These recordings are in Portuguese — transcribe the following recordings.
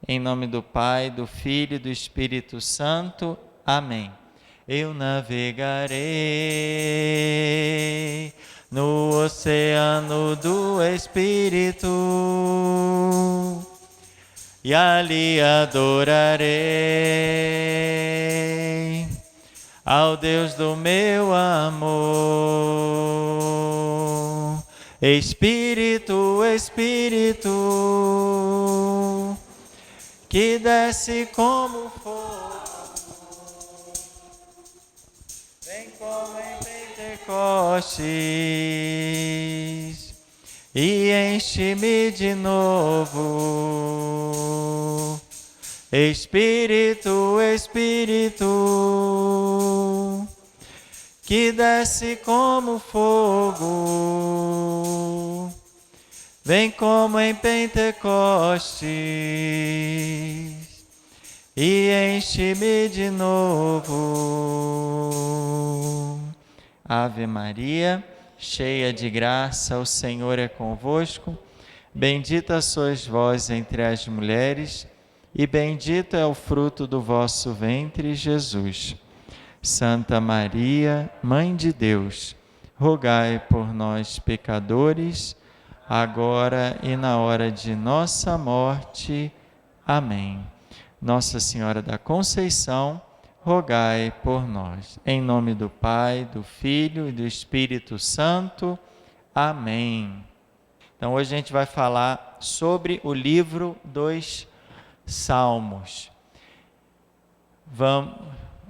Em nome do Pai, do Filho e do Espírito Santo. Amém. Eu navegarei no oceano do Espírito e ali adorarei ao Deus do meu amor. Espírito, Espírito, que desce como fogo, vem como em Pentecostes e enche-me de novo. Espírito, Espírito, que desce como fogo, vem como em Pentecostes e enche-me de novo. Ave Maria, cheia de graça, o Senhor é convosco. Bendita sois vós entre as mulheres, e bendito é o fruto do vosso ventre, Jesus. Santa Maria, Mãe de Deus, rogai por nós, pecadores, agora e na hora de nossa morte. Amém. Nossa Senhora da Conceição, rogai por nós. Em nome do Pai, do Filho e do Espírito Santo. Amém. Então hoje a gente vai falar sobre o livro dos Salmos. Vamos...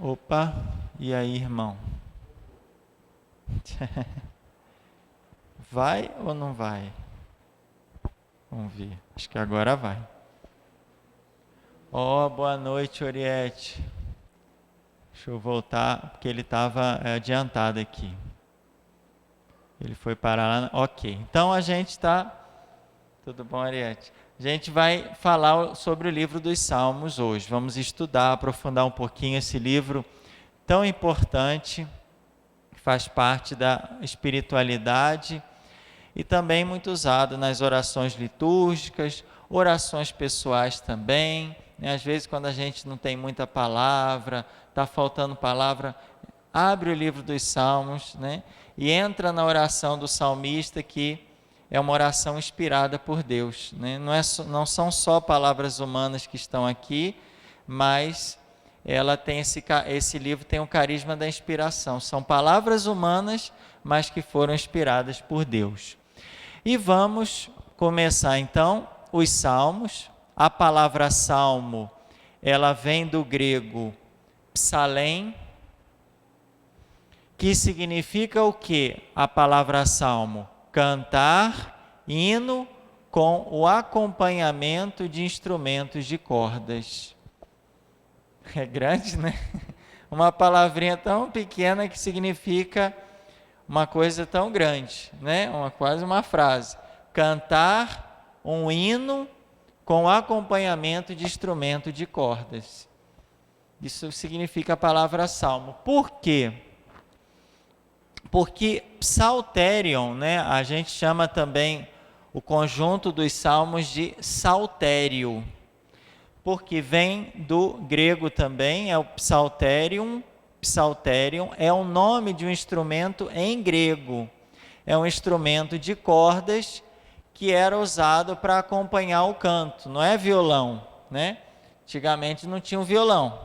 Opa, e aí, irmão? Vai ou não vai? Vamos ver. Acho que agora vai. Boa noite, Oriete. Deixa eu voltar, porque ele estava adiantado aqui. Ele foi parar lá. Ok. Então a gente está... Tudo bom, Oriete? A gente vai falar sobre o livro dos Salmos hoje. Vamos estudar, aprofundar um pouquinho esse livro tão importante, que faz parte da espiritualidade e também muito usado nas orações litúrgicas, orações pessoais também. Às vezes, quando a gente não tem muita palavra, está faltando palavra, abre o livro dos Salmos, né? E entra na oração do salmista, que é uma oração inspirada por Deus, né? Não são só palavras humanas que estão aqui, mas ela tem esse livro tem o carisma da inspiração. São palavras humanas, mas que foram inspiradas por Deus. E vamos começar então os Salmos. A palavra salmo, ela vem do grego psalém, que significa o quê? A palavra salmo: cantar, hino com o acompanhamento de instrumentos de cordas. É grande, né? Uma palavrinha tão pequena que significa uma coisa tão grande, né? Quase uma frase. Cantar um hino com acompanhamento de instrumento de cordas. Isso significa a palavra salmo. Por quê? Porque psalterion, né? A gente chama também o conjunto dos salmos de saltério, porque vem do grego também, é o psalterium. Psalterium é o nome de um instrumento em grego. É um instrumento de cordas que era usado para acompanhar o canto. Não é violão, né? Antigamente não tinha um violão.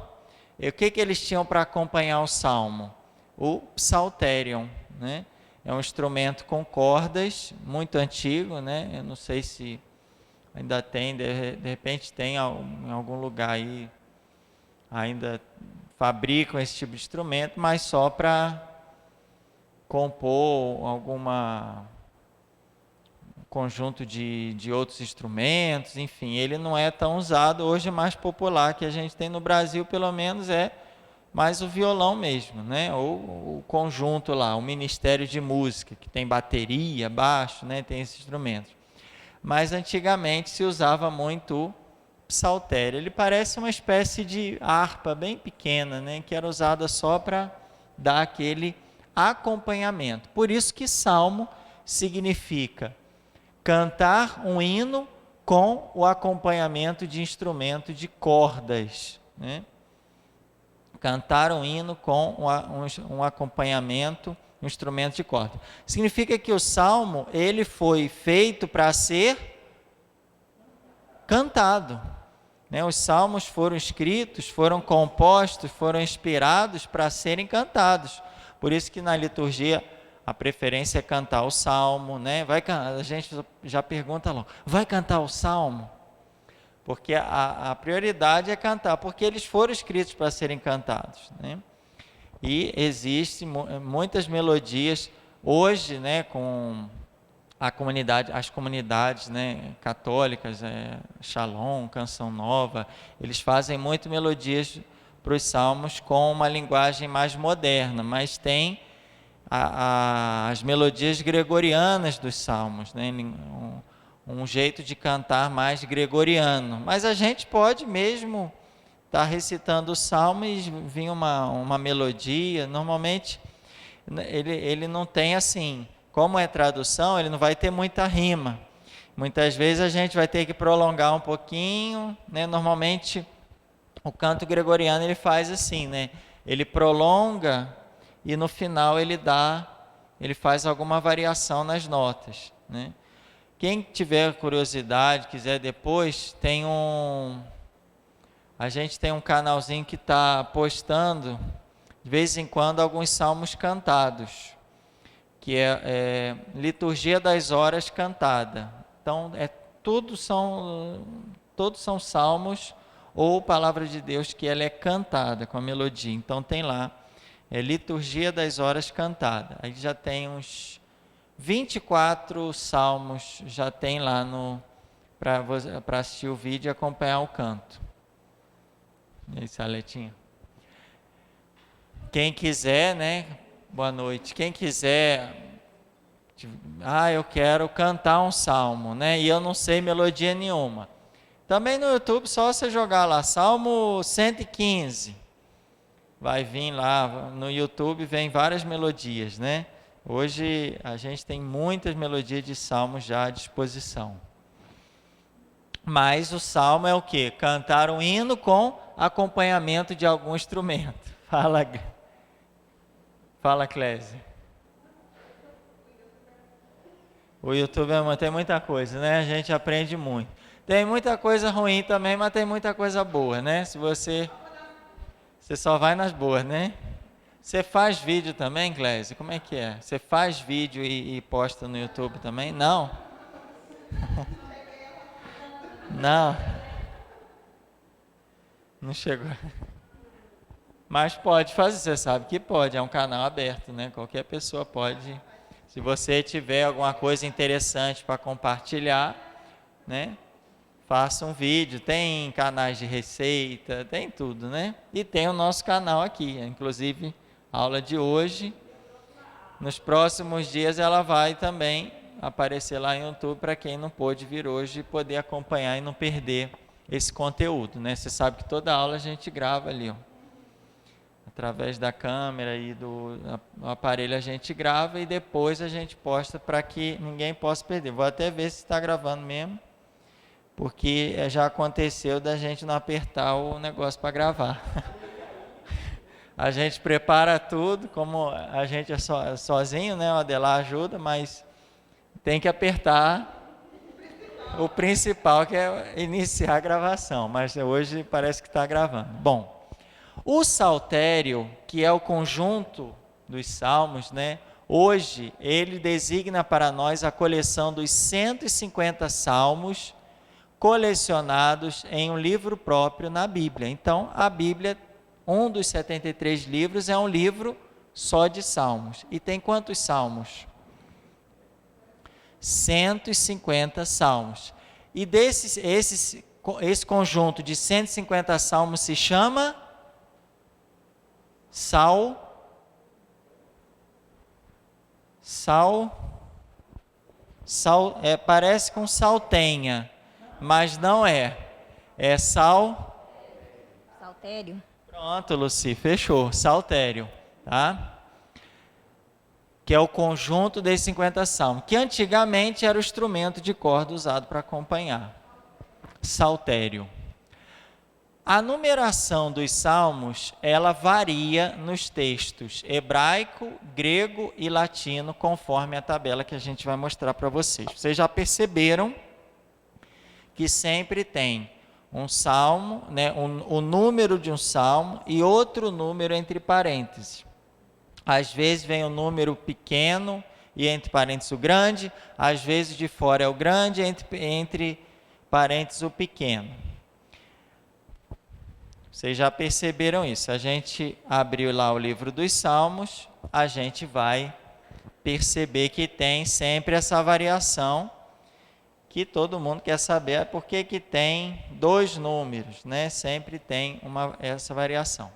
E o que eles tinham para acompanhar o salmo? O psalterium, né? É um instrumento com cordas, muito antigo, né? Eu não sei se ainda tem, de repente tem em algum lugar aí, ainda fabricam esse tipo de instrumento, mas só para compor alguma conjunto de outros instrumentos, enfim, ele não é tão usado. Hoje, mais popular que a gente tem no Brasil, pelo menos, é mais o violão mesmo, né? Ou o conjunto lá, o Ministério de Música, que tem bateria, baixo, né? Tem esses instrumentos. Mas antigamente se usava muito o psaltério. Ele parece uma espécie de harpa bem pequena, né? Que era usada só para dar aquele acompanhamento. Por isso que salmo significa cantar um hino com o acompanhamento de instrumento de cordas, né? Cantar um hino com um acompanhamento, um instrumento de corda. Significa que o salmo, ele foi feito para ser cantado, né? Os salmos foram escritos, foram compostos, foram inspirados para serem cantados. Por isso que na liturgia a preferência é cantar o salmo, né? A gente já pergunta logo, vai cantar o salmo? Porque a prioridade é cantar, porque eles foram escritos para serem cantados, né? E existem muitas melodias hoje, né, com as comunidades, né, católicas, Shalom, Canção Nova, eles fazem muito melodias para os salmos com uma linguagem mais moderna, mas tem as melodias gregorianas dos salmos, né, um jeito de cantar mais gregoriano. Mas a gente pode mesmo estar recitando o salmo e vir uma melodia. Normalmente ele não tem assim, como é tradução, ele não vai ter muita rima. Muitas vezes a gente vai ter que prolongar um pouquinho, né? Normalmente o canto gregoriano ele faz assim, né? Ele prolonga e no final ele faz alguma variação nas notas, né? Quem tiver curiosidade, quiser depois, a gente tem um canalzinho que está postando de vez em quando alguns salmos cantados, que é Liturgia das Horas cantada. Então, todos são salmos ou palavra de Deus que ela é cantada com a melodia. Então, tem lá, Liturgia das Horas cantada. Aí já tem uns 24 salmos, já tem lá para assistir o vídeo e acompanhar o canto. E aí, Saletinha? Quem quiser, né? Boa noite. Quem quiser, eu quero cantar um salmo, né? E eu não sei melodia nenhuma. Também no YouTube, só você jogar lá, Salmo 115. Vai vir lá, no YouTube vem várias melodias, né? Hoje a gente tem muitas melodias de salmos já à disposição. Mas o salmo é o quê? Cantar um hino com acompanhamento de algum instrumento. Fala, Clésia. O YouTube tem muita coisa, né? A gente aprende muito. Tem muita coisa ruim também, mas tem muita coisa boa, né? Se você só vai nas boas, né? Você faz vídeo também, Clésia? Como é que é? Você faz vídeo e posta no YouTube também? Não? Não. Não chegou. Mas pode fazer, você sabe que pode, é um canal aberto, né? Qualquer pessoa pode. Se você tiver alguma coisa interessante para compartilhar, né? Faça um vídeo, tem canais de receita, tem tudo, né? E tem o nosso canal aqui, inclusive a aula de hoje. Nos próximos dias ela vai também aparecer lá no YouTube para quem não pôde vir hoje poder acompanhar e não perder esse conteúdo, né? Você sabe que toda aula a gente grava ali, ó. Através da câmera e do aparelho a gente grava e depois a gente posta para que ninguém possa perder. Vou até ver se está gravando mesmo, porque já aconteceu da gente não apertar o negócio para gravar. A gente prepara tudo, como a gente é sozinho, né? O Adelar ajuda, mas tem que apertar o principal, que é iniciar a gravação. Mas hoje parece que está gravando. Bom, o saltério, que é o conjunto dos salmos, né? Hoje ele designa para nós a coleção dos 150 salmos colecionados em um livro próprio na Bíblia. Então, a Bíblia, um dos 73 livros, é um livro só de salmos. E tem quantos salmos? 150 salmos. E esse conjunto de 150 salmos se chama parece com saltenha, mas não é. É saltério. Pronto, Luci, fechou. Saltério, tá? Que é o conjunto desses 50 salmos, que antigamente era o instrumento de corda usado para acompanhar. saltério. A numeração dos salmos, ela varia nos textos hebraico, grego e latino, conforme a tabela que a gente vai mostrar para vocês. Vocês já perceberam que sempre tem um salmo, né, o número de um salmo e outro número entre parênteses. Às vezes vem um número pequeno e entre parênteses o grande, às vezes de fora é o grande, entre parênteses o pequeno. Vocês já perceberam isso. A gente abriu lá o livro dos Salmos, a gente vai perceber que tem sempre essa variação, que todo mundo quer saber por que tem dois números, né? Sempre tem essa variação.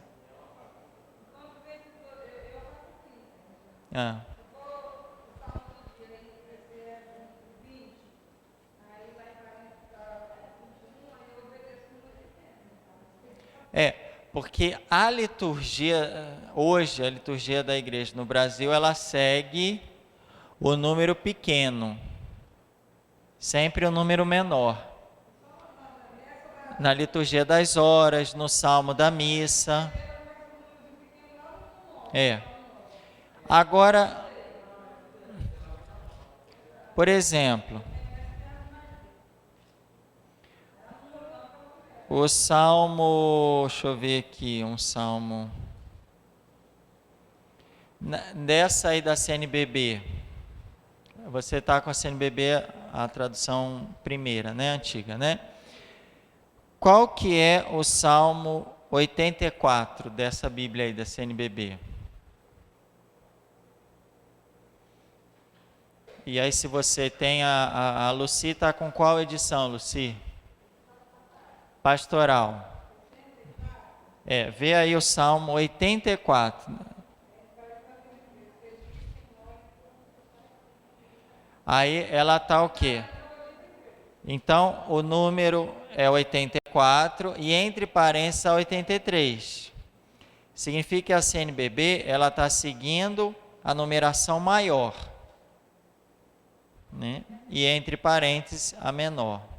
Porque a liturgia, hoje, a liturgia da igreja no Brasil, ela segue o número pequeno, sempre o número menor. Na liturgia das horas, no salmo da missa. Agora, por exemplo, o salmo, deixa eu ver aqui, um salmo dessa aí da CNBB. Você está com a CNBB, a tradução primeira, né, antiga, né? Qual que é o salmo 84 dessa Bíblia aí da CNBB? E aí, se você tem a Lucy, está com qual edição, Lucy? Pastoral. Vê aí o Salmo 84. Aí ela está o quê? Então, o número é 84 e entre parênteses 83. Significa que a CNBB, ela está seguindo a numeração maior, né? E entre parênteses a menor.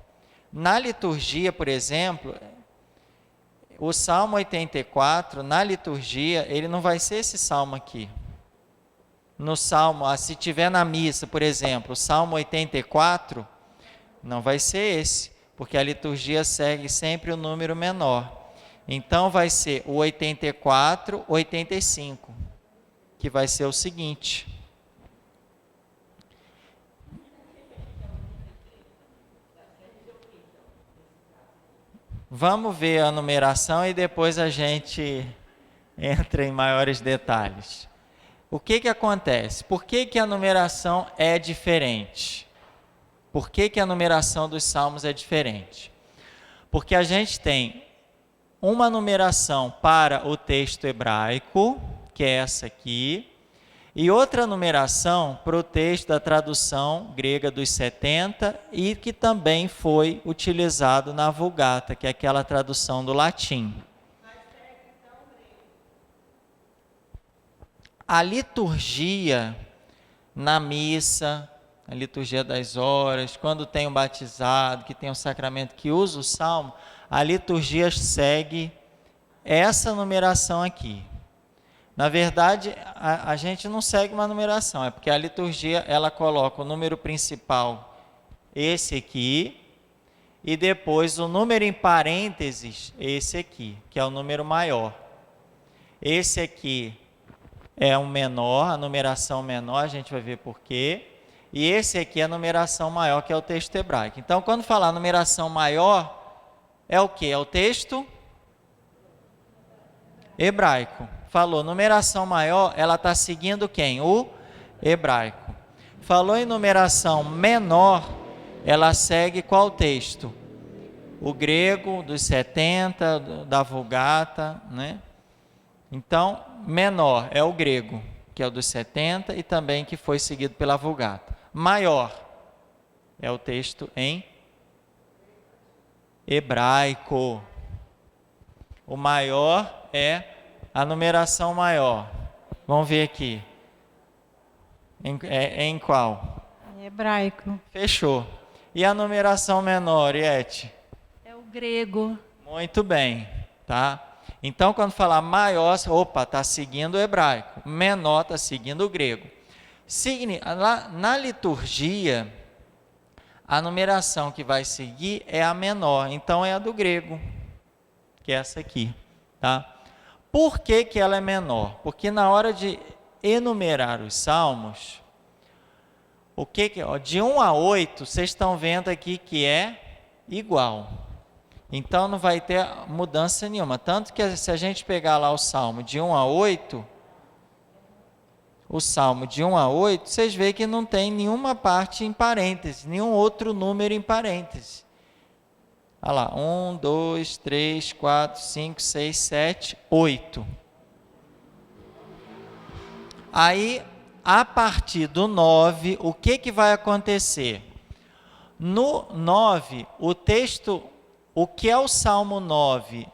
Na liturgia, por exemplo, o Salmo 84, na liturgia, ele não vai ser esse salmo aqui. No salmo, se tiver na missa, por exemplo, o Salmo 84, não vai ser esse, porque a liturgia segue sempre o número menor. Então, vai ser o 84, 85, que vai ser o seguinte. Vamos ver a numeração e depois a gente entra em maiores detalhes. O que acontece? Por que a numeração é diferente? Por que a numeração dos salmos é diferente? Porque a gente tem uma numeração para o texto hebraico, que é essa aqui, e outra numeração para o texto da tradução grega dos 70 e que também foi utilizado na Vulgata, que é aquela tradução do latim. A liturgia na missa, a liturgia das horas, quando tem um batizado, que tem um sacramento que usa o salmo, a liturgia segue essa numeração aqui. Na verdade, a gente não segue uma numeração, é porque a liturgia, ela coloca o número principal, esse aqui, e depois o número em parênteses, esse aqui, que é o número maior. Esse aqui é um menor, a numeração menor, a gente vai ver por quê. E esse aqui é a numeração maior, que é o texto hebraico. Então, quando falar numeração maior, é o quê? É o texto hebraico. Falou, numeração maior, ela está seguindo quem? O hebraico. Falou em numeração menor, ela segue qual texto? O grego dos 70, da Vulgata, né? Então, menor é o grego, que é o dos 70 e também que foi seguido pela Vulgata. Maior é o texto em hebraico. O maior é a numeração maior. Vamos ver aqui. Em qual? Em hebraico. Fechou. E a numeração menor, Iete? grego. Muito bem, tá? Então, quando falar maior, opa, está seguindo o hebraico. Menor está seguindo o grego. Na liturgia, a numeração que vai seguir é a menor. Então, é a do grego, que é essa aqui, tá? Por que que ela é menor? Porque na hora de enumerar os salmos, de 1 a 8, vocês estão vendo aqui que é igual. Então não vai ter mudança nenhuma. Tanto que se a gente pegar lá o salmo de 1 a 8, vocês veem que não tem nenhuma parte em parênteses, nenhum outro número em parênteses. Olha lá, 1, 2, 3, 4, 5, 6, 7, 8. Aí, a partir do 9, o que vai acontecer? No 9, o que é o Salmo 9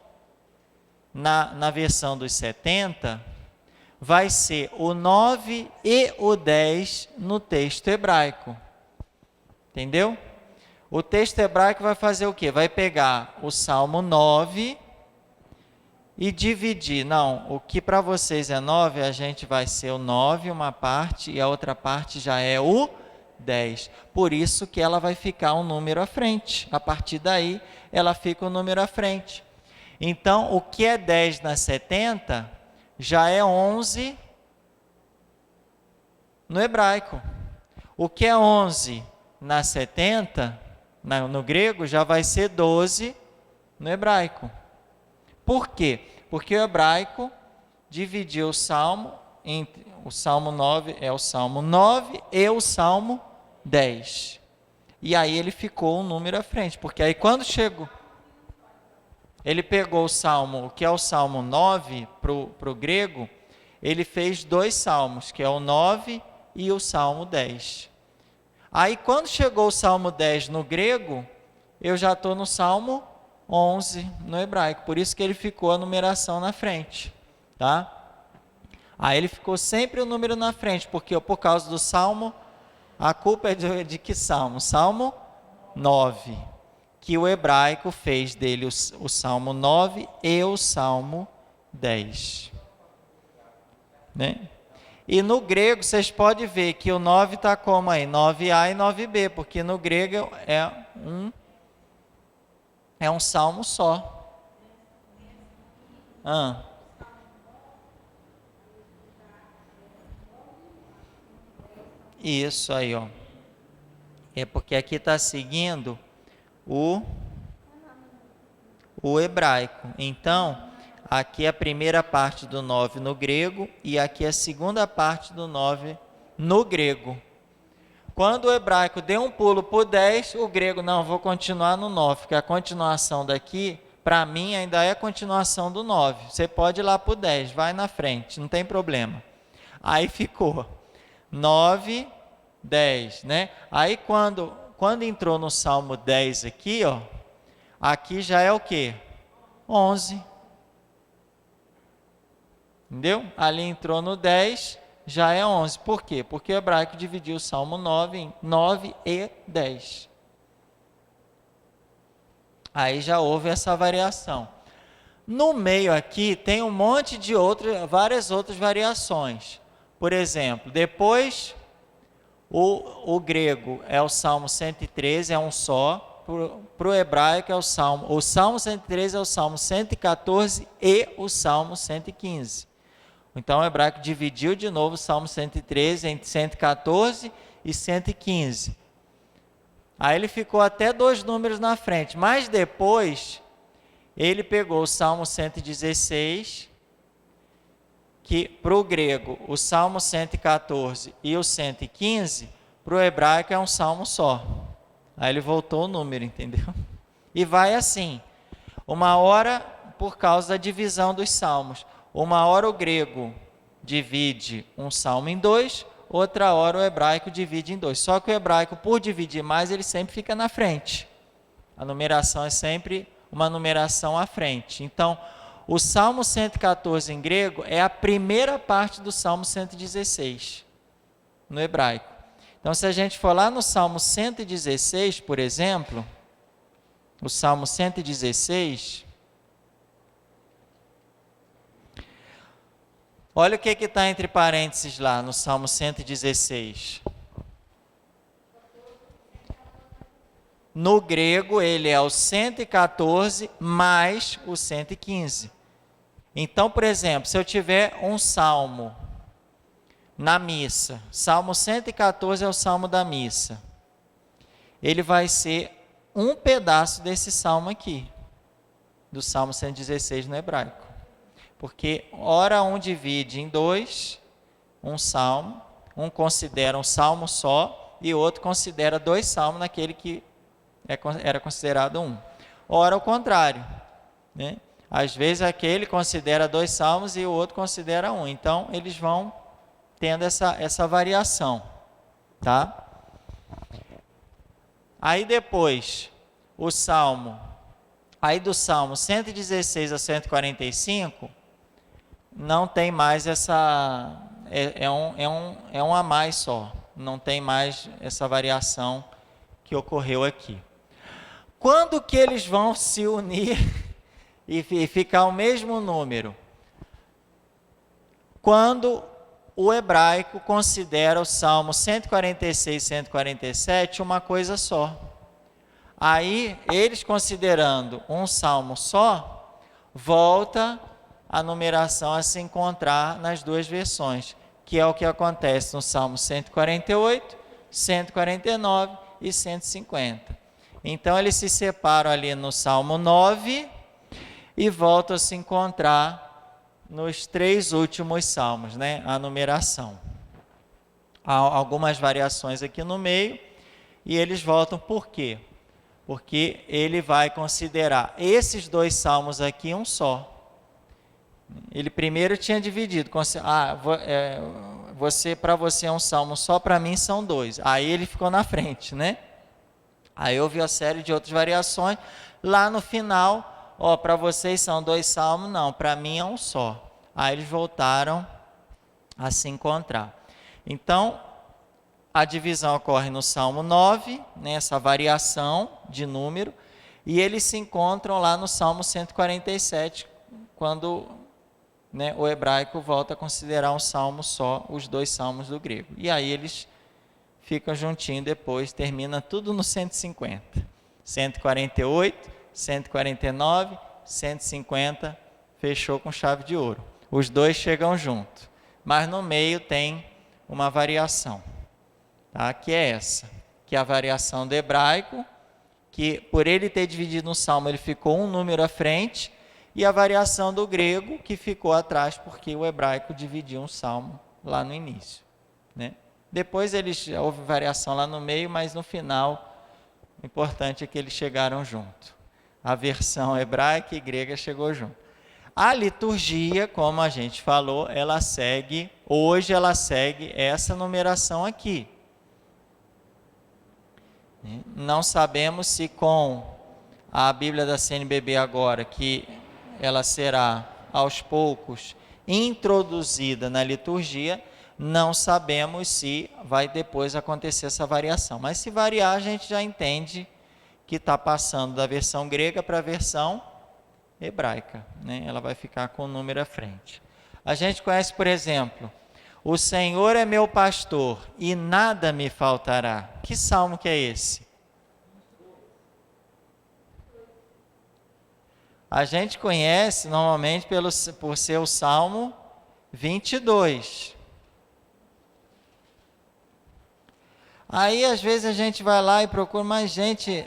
na versão dos 70, vai ser o 9 e o 10 no texto hebraico. Entendeu? O texto hebraico vai fazer o quê? Vai pegar o Salmo 9 e dividir. Não, o que para vocês é 9, a gente vai ser o 9, uma parte, e a outra parte já é o 10. Por isso que ela vai ficar um número à frente. A partir daí, ela fica um número à frente. Então, o que é 10 na 70, já é 11 no hebraico. O que é 11 na 70, no grego, já vai ser 12 no hebraico. Por quê? Porque o hebraico dividiu o salmo entre o salmo 9 é o salmo 9 e o salmo 10. E aí ele ficou um número à frente, porque aí quando chegou, ele pegou o salmo, que é o salmo 9 para o grego, ele fez 2 salmos, que é o 9 e o salmo 10. Aí quando chegou o salmo 10 no grego, eu já estou no salmo 11 no hebraico, por isso que ele ficou a numeração na frente, tá? Aí ele ficou sempre o número na frente, porque por causa do salmo, a culpa é de que salmo? Salmo 9, que o hebraico fez dele o salmo 9 e o salmo 10. Né? E no grego, vocês podem ver que o 9 está como aí? 9A e 9B, porque no grego é um salmo só. Isso aí, ó. É porque aqui está seguindo o hebraico. Então, aqui é a primeira parte do 9 no grego e aqui é a segunda parte do 9 no grego. Quando o hebraico deu um pulo para o 10, o grego, não, vou continuar no 9, porque a continuação daqui, para mim, ainda é a continuação do 9. Você pode ir lá para o 10, vai na frente, não tem problema. Aí ficou 9, 10, né? Aí quando entrou no Salmo 10 aqui, ó, aqui já é o quê? 11. Entendeu? Ali entrou no 10, já é 11. Por quê? Porque o hebraico dividiu o Salmo 9 em 9 e 10. Aí já houve essa variação. No meio aqui tem um monte de várias outras variações. Por exemplo, depois o grego é o Salmo 113, é um só. Para o hebraico é o Salmo 113 é o Salmo 114 e o Salmo 115. Então o hebraico dividiu de novo o Salmo 113 entre 114 e 115. Aí ele ficou até 2 números na frente, mas depois ele pegou o Salmo 116, que para o grego o Salmo 114 e o 115, para o hebraico é um salmo só. Aí ele voltou o número, entendeu? E vai assim, uma hora por causa da divisão dos salmos. Uma hora o grego divide um salmo em 2, outra hora o hebraico divide em 2. Só que o hebraico, por dividir mais, ele sempre fica na frente. A numeração é sempre uma numeração à frente. Então, o Salmo 114 em grego é a primeira parte do Salmo 116, no hebraico. Então, se a gente for lá no Salmo 116, por exemplo, o Salmo 116, olha o que está entre parênteses lá no Salmo 116. No grego, ele é o 114 mais o 115. Então, por exemplo, se eu tiver um salmo na missa, Salmo 114 é o salmo da missa, ele vai ser um pedaço desse salmo aqui, do Salmo 116 no hebraico. Porque ora um divide em dois, um salmo, um considera um salmo só, e outro considera dois salmos naquele que era considerado um. Ora, o contrário, né? Às vezes aquele considera dois salmos e o outro considera um. Então, eles vão tendo essa variação, tá? Aí depois, o salmo, aí do salmo 116 a 145, não tem mais essa, é um a mais só, não tem mais essa variação que ocorreu aqui. Quando que eles vão se unir e ficar o mesmo número? Quando o hebraico considera o Salmo 146 e 147 uma coisa só. Aí, eles considerando um salmo só, volta a numeração a se encontrar nas duas versões, que é o que acontece no Salmo 148, 149 e 150. Então, eles se separam ali no Salmo 9 e voltam a se encontrar nos três últimos salmos, né? A numeração. Há algumas variações aqui no meio e eles voltam por quê? Porque ele vai considerar esses dois salmos aqui um só. Ele primeiro tinha dividido, para você é um salmo só, para mim são dois. Aí ele ficou na frente, né? Aí houve uma série de outras variações. Lá no final, para vocês são dois salmos, não, para mim é um só. Aí eles voltaram a se encontrar. Então, a divisão ocorre no Salmo 9, né, essa variação de número, e eles se encontram lá no Salmo 147, quando, né, o hebraico volta a considerar um salmo só, os dois salmos do grego. E aí eles ficam juntinho depois, termina tudo no 150. 148, 149, 150, fechou com chave de ouro. Os dois chegam junto, mas no meio tem uma variação, tá? Que é essa, que é a variação do hebraico, que por ele ter dividido um salmo, ele ficou um número à frente, e a variação do grego, que ficou atrás, porque o hebraico dividiu um salmo lá no início, né? Depois houve variação lá no meio, mas no final, o importante é que eles chegaram junto. A versão hebraica e grega chegou junto. A liturgia, como a gente falou, hoje ela segue essa numeração aqui. Não sabemos se com a Bíblia da CNBB agora, que ela será aos poucos introduzida na liturgia, não sabemos se vai depois acontecer essa variação. Mas se variar, a gente já entende que está passando da versão grega para a versão hebraica, né? Ela vai ficar com o número à frente. A gente conhece, por exemplo, o Senhor é meu pastor e nada me faltará. Que salmo que é esse? A gente conhece normalmente por ser o Salmo 22. Aí, às vezes, a gente vai lá e procura, mas, gente,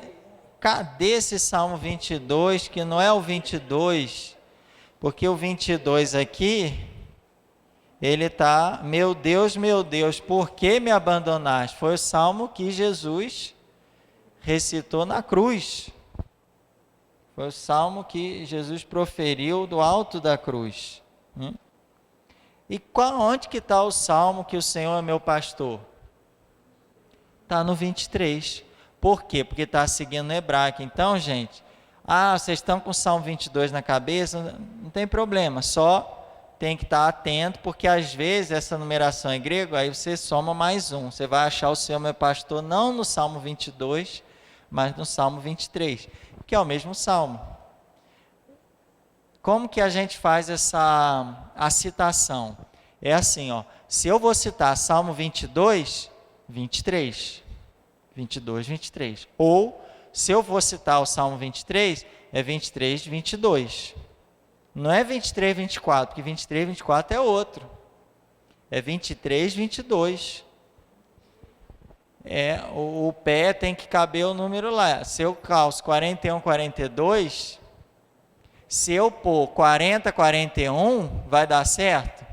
cadê esse Salmo 22, que não é o 22? Porque o 22 aqui, ele está, meu Deus, por que me abandonaste? Foi o Salmo que Jesus recitou na cruz. Foi o Salmo que Jesus proferiu do alto da cruz. E onde que está o Salmo que o Senhor é meu pastor? Está no 23. Por quê? Porque está seguindo o hebraico. Então, gente, vocês estão com o Salmo 22 na cabeça? Não tem problema, só tem que estar atento, porque às vezes essa numeração é grego, aí você soma mais um. Você vai achar o Senhor meu pastor não no Salmo 22, mas no Salmo 23, que é o mesmo Salmo. Como que a gente faz a citação? É assim, ó, se eu vou citar Salmo 22, 23. 22, 23. Ou, se eu vou citar o Salmo 23, é 23, 22. Não é 23, 24, porque 23, 24 é outro. É 23, 22. O pé tem que caber o número lá. Se eu calço 41, 42, se eu pôr 40, 41, vai dar certo?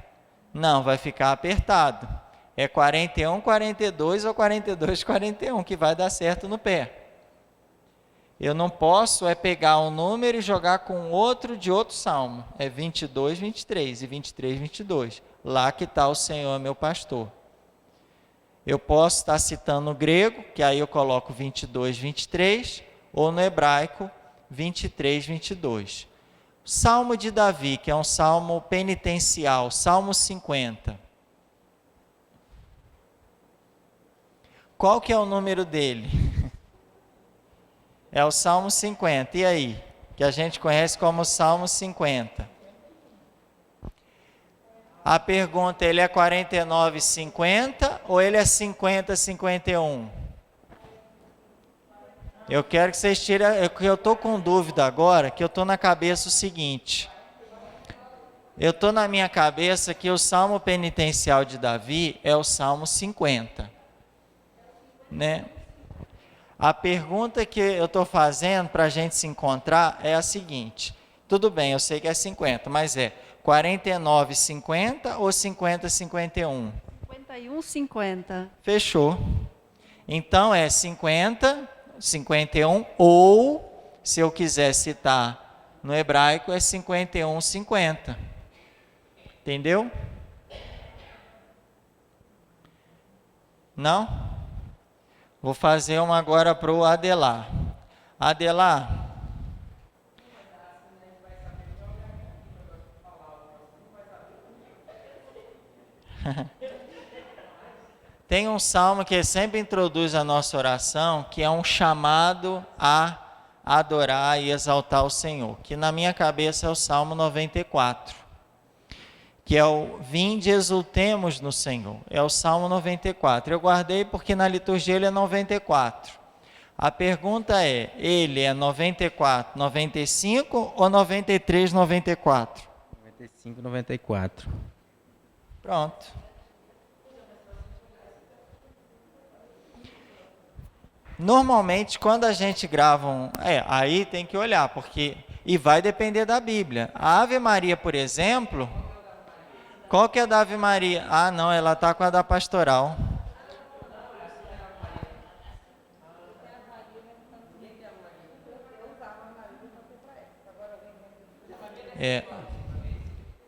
Não, vai ficar apertado. É 41, 42 ou 42, 41 que vai dar certo no pé. Eu não posso pegar um número e jogar com outro de outro salmo. É 22, 23 e 23, 22. Lá que está o Senhor, meu pastor. Eu posso estar citando no grego, que aí eu coloco 22, 23, ou no hebraico, 23, 22. Salmo de Davi, que é um salmo penitencial, Salmo 50. Qual que é o número dele? É o Salmo 50. E aí? Que a gente conhece como Salmo 50. A pergunta, ele é 49, 50 ou ele é 50, 51? Eu quero que vocês tirem, eu estou com dúvida agora, que eu estou na cabeça o seguinte. Eu estou na minha cabeça que o Salmo penitencial de Davi é o Salmo 50. Né? A pergunta que eu estou fazendo para a gente se encontrar é a seguinte. Tudo bem, eu sei que é 50, mas é 49, 50 ou 50, 51? 51, 50. Fechou. Então é 50, 51 ou, se eu quiser citar no hebraico, é 51, 50. Entendeu? Não? Vou fazer uma agora para o Adelar. Adelar. Tem um salmo que sempre introduz a nossa oração, que é um chamado a adorar e exaltar o Senhor, que na minha cabeça é o Salmo 94, que é o Vinde exultemos no Senhor, é o Salmo 94. Eu guardei porque na liturgia ele é 94. A pergunta é, ele é 94, 95 ou 93, 94? 95, 94. Pronto. Normalmente, quando a gente grava aí tem que olhar, porque e vai depender da Bíblia. A Ave Maria, por exemplo, qual que é a da Ave Maria? Ah, não, ela está com a da pastoral.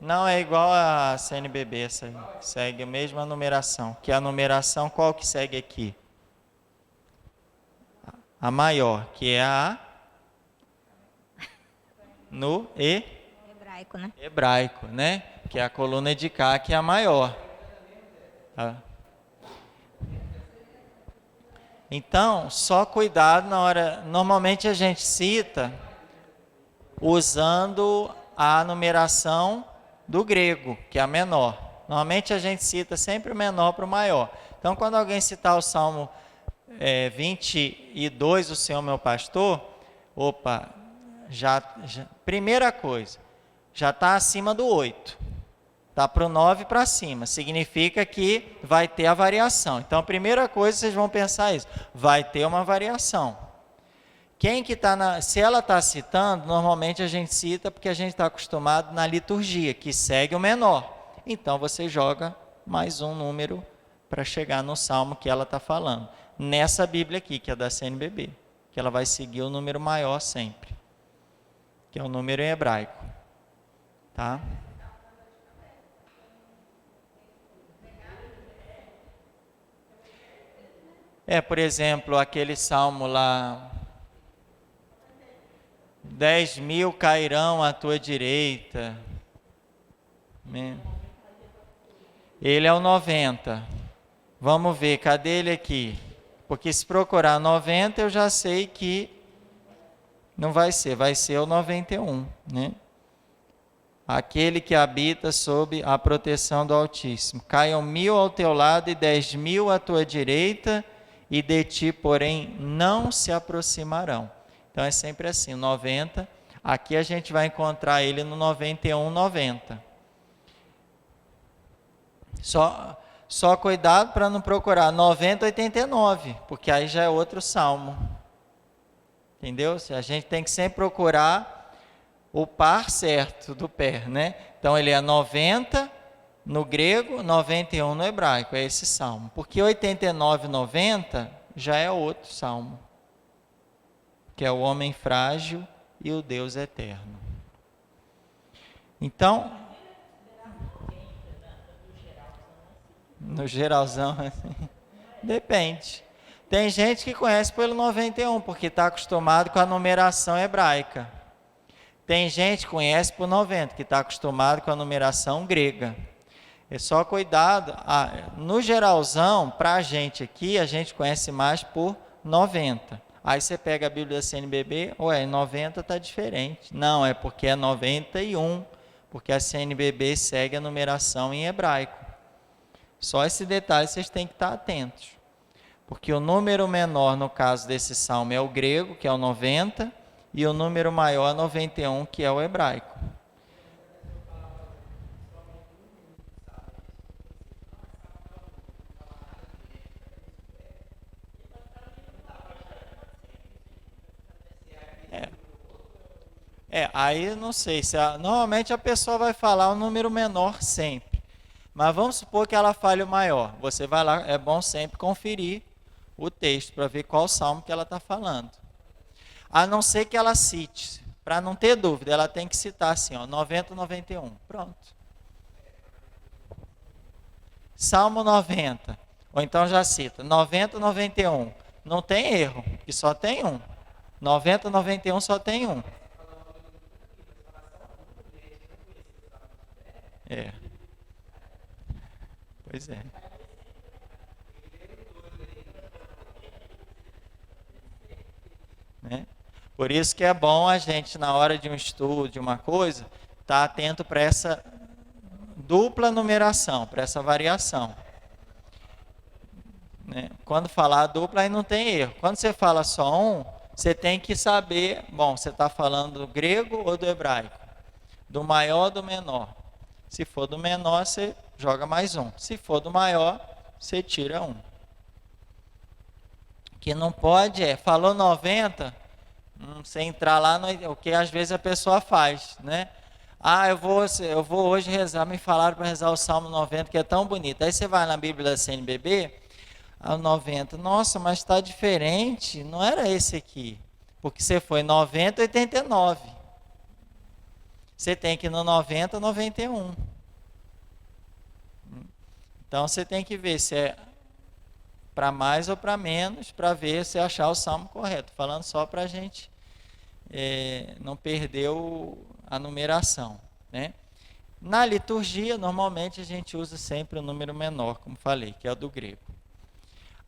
Não, é igual a CNBB, essa aí. Segue a mesma numeração. Que a numeração, qual que segue aqui? A maior, que é a no Hebraico, né? Hebraico, né? Que é a coluna de cá, que é a maior. Tá? Então, só cuidado na hora. Normalmente a gente cita usando a numeração do grego, que é a menor. Normalmente a gente cita sempre o menor para o maior. Então, quando alguém citar o Salmo 22, o Senhor meu pastor, opa, já primeira coisa, já está acima do 8. Está para o 9 para cima. Significa que vai ter a variação. Então, a primeira coisa, vocês vão pensar isso. Vai ter uma variação. Quem que está se ela está citando, normalmente a gente cita porque a gente está acostumado na liturgia, que segue o menor. Então, você joga mais um número para chegar no salmo que ela está falando. Nessa Bíblia aqui, que é da CNBB, que ela vai seguir o número maior sempre, que é o número em hebraico. Tá? Por exemplo, aquele salmo lá, 10.000 cairão à tua direita. Ele é o 90. Vamos ver, cadê ele aqui? Porque se procurar 90, eu já sei que não vai ser o 91, né? Aquele que habita sob a proteção do Altíssimo. Caiam 1000 ao teu lado e 10.000 à tua direita, e de ti, porém, não se aproximarão. Então é sempre assim, o 90. Aqui a gente vai encontrar ele no 91, 90. Só cuidado para não procurar 90, 89, porque aí já é outro salmo. Entendeu? A gente tem que sempre procurar o par certo do pé, né? Então ele é 90 no grego, 91 no hebraico, é esse salmo. Porque 89, 90 já é outro salmo, que é o homem frágil e o Deus eterno. Então, no geralzão, depende. Tem gente que conhece pelo 91, porque está acostumado com a numeração hebraica. Tem gente que conhece por 90, que está acostumado com a numeração grega. É só cuidado. No geralzão, para a gente aqui, a gente conhece mais por 90. Aí você pega a Bíblia da CNBB, 90 está diferente. Não, é porque é 91, porque a CNBB segue a numeração em hebraico. Só esse detalhe vocês têm que estar atentos. Porque o número menor, no caso desse salmo, é o grego, que é o 90, e o número maior é 91, que é o hebraico. Aí não sei, normalmente a pessoa vai falar o número menor sempre. Mas vamos supor que ela fale o maior. Você vai lá, é bom sempre conferir o texto para ver qual salmo que ela está falando. A não ser que ela cite, para não ter dúvida, ela tem que citar assim, 90, 91. Pronto. Salmo 90. Ou então já cita 90, 91. Não tem erro, que só tem um. 90, 91 só tem um. Pois é. Né? Por isso que é bom a gente, na hora de um estudo, de uma coisa, estar atento para essa dupla numeração, para essa variação. Né? Quando falar dupla, aí não tem erro. Quando você fala só um, você tem que saber, você está falando do grego ou do hebraico? Do maior ou do menor? Se for do menor, você joga mais um. Se for do maior, você tira um. O que não pode falou 90, você entrar lá, o que às vezes a pessoa faz, né? Eu vou hoje rezar, me falaram para rezar o Salmo 90, que é tão bonito. Aí você vai na Bíblia da CNBB, o 90, nossa, mas está diferente, não era esse aqui. Porque você foi 90, 89. Você tem que ir no 90, 91. Então você tem que ver se é para mais ou para menos, para ver se achar o salmo correto. Falando só para a gente não perder a numeração. Né? Na liturgia, normalmente a gente usa sempre o número menor, como falei, que é o do grego.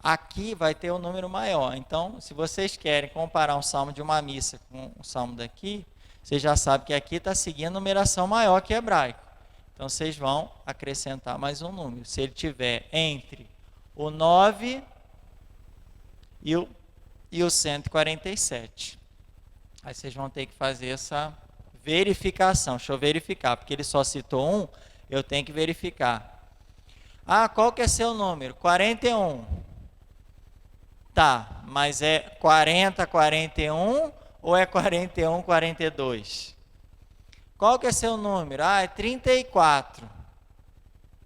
Aqui vai ter o número maior. Então, se vocês querem comparar um salmo de uma missa com o salmo daqui, vocês já sabem que aqui está seguindo a numeração maior que hebraico. Então, vocês vão acrescentar mais um número. Se ele tiver entre o 9 e o 147. Aí vocês vão ter que fazer essa verificação. Deixa eu verificar, porque ele só citou um, eu tenho que verificar. Qual que é seu número? 41. Tá, mas é 40, 41 ou é 41, 42? Qual que é seu número? É 34.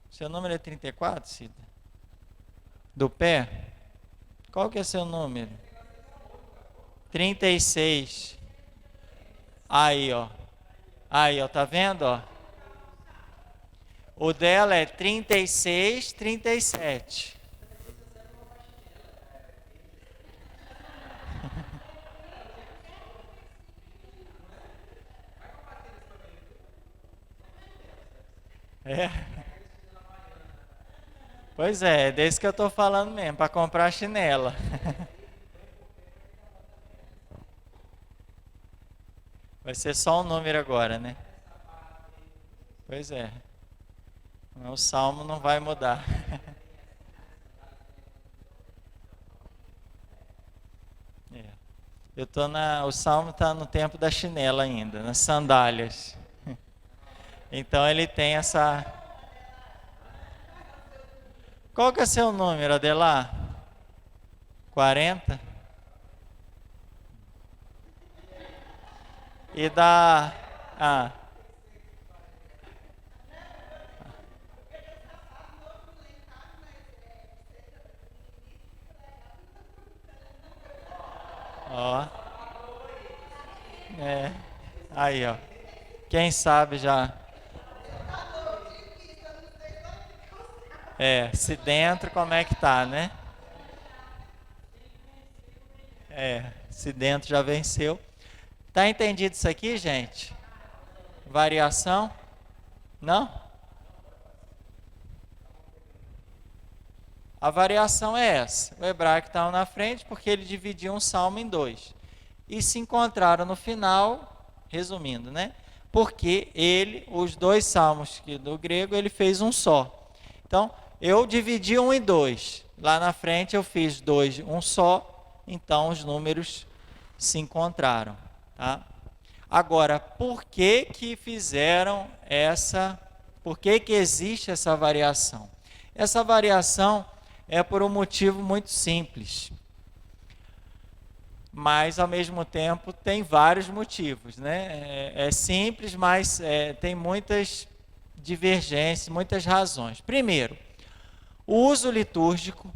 Seu número é 34, Cida? Do pé? Qual que é seu número? 36. Aí, ó. Aí, ó, tá vendo, ó? O dela é 36, 37. Pois é desse que eu estou falando mesmo, para comprar chinela. Vai ser só um número agora, né? Pois é. O salmo não vai mudar. É. O salmo está no tempo da chinela ainda, nas sandálias. Então ele tem essa. Qual que é seu número, Adelar? 40? E da. Ah. Ó. É. Aí, ó. Quem sabe já. Se dentro como é que tá, né? Se dentro já venceu. Tá entendido isso aqui, gente? Variação? Não? A variação é essa. O hebraico estava na frente porque ele dividiu um salmo em dois. E se encontraram no final, resumindo, né? Porque os dois salmos do grego, ele fez um só. Então, eu dividi um em dois. Lá na frente eu fiz dois, um só. Então, os números se encontraram. Tá? Agora, por que que fizeram por que que existe essa variação? Essa variação é por um motivo muito simples. Mas, ao mesmo tempo, tem vários motivos, né? É simples, mas tem muitas divergências, muitas razões. Primeiro, o uso litúrgico,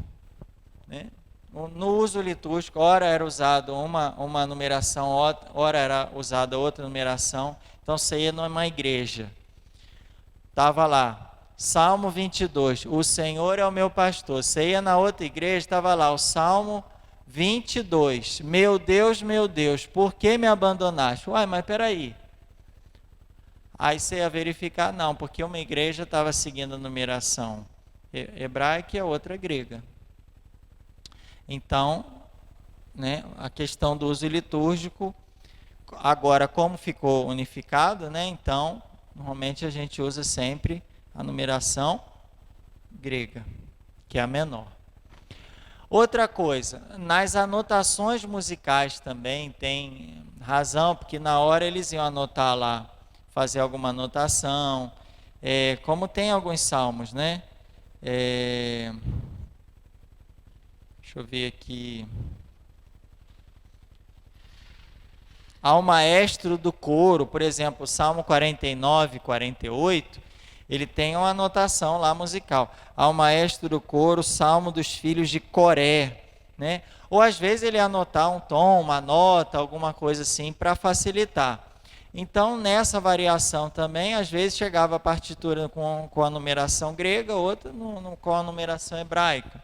né? No uso litúrgico, ora era usado uma numeração, ora era usada outra numeração. Então, você ia numa igreja, estava lá, Salmo 22, o Senhor é o meu pastor. Você ia na outra igreja, estava lá, o Salmo 22, meu Deus, por que me abandonaste? Uai, mas peraí. Aí você ia verificar, não, porque uma igreja estava seguindo a numeração hebraica e a outra grega. Então, né, a questão do uso litúrgico, agora como ficou unificado, né, então, normalmente a gente usa sempre a numeração grega, que é a menor. Outra coisa, nas anotações musicais também tem razão, porque na hora eles iam anotar lá, fazer alguma anotação, como tem alguns salmos, né? Deixa eu ver aqui. Ao maestro do coro, por exemplo, o Salmo 49, 48, ele tem uma anotação lá musical. Ao maestro do coro, Salmo dos filhos de Coré, né? Ou às vezes ele ia anotar um tom, uma nota, alguma coisa assim, para facilitar. Então, nessa variação também, às vezes chegava a partitura com a numeração grega, outra com a numeração hebraica.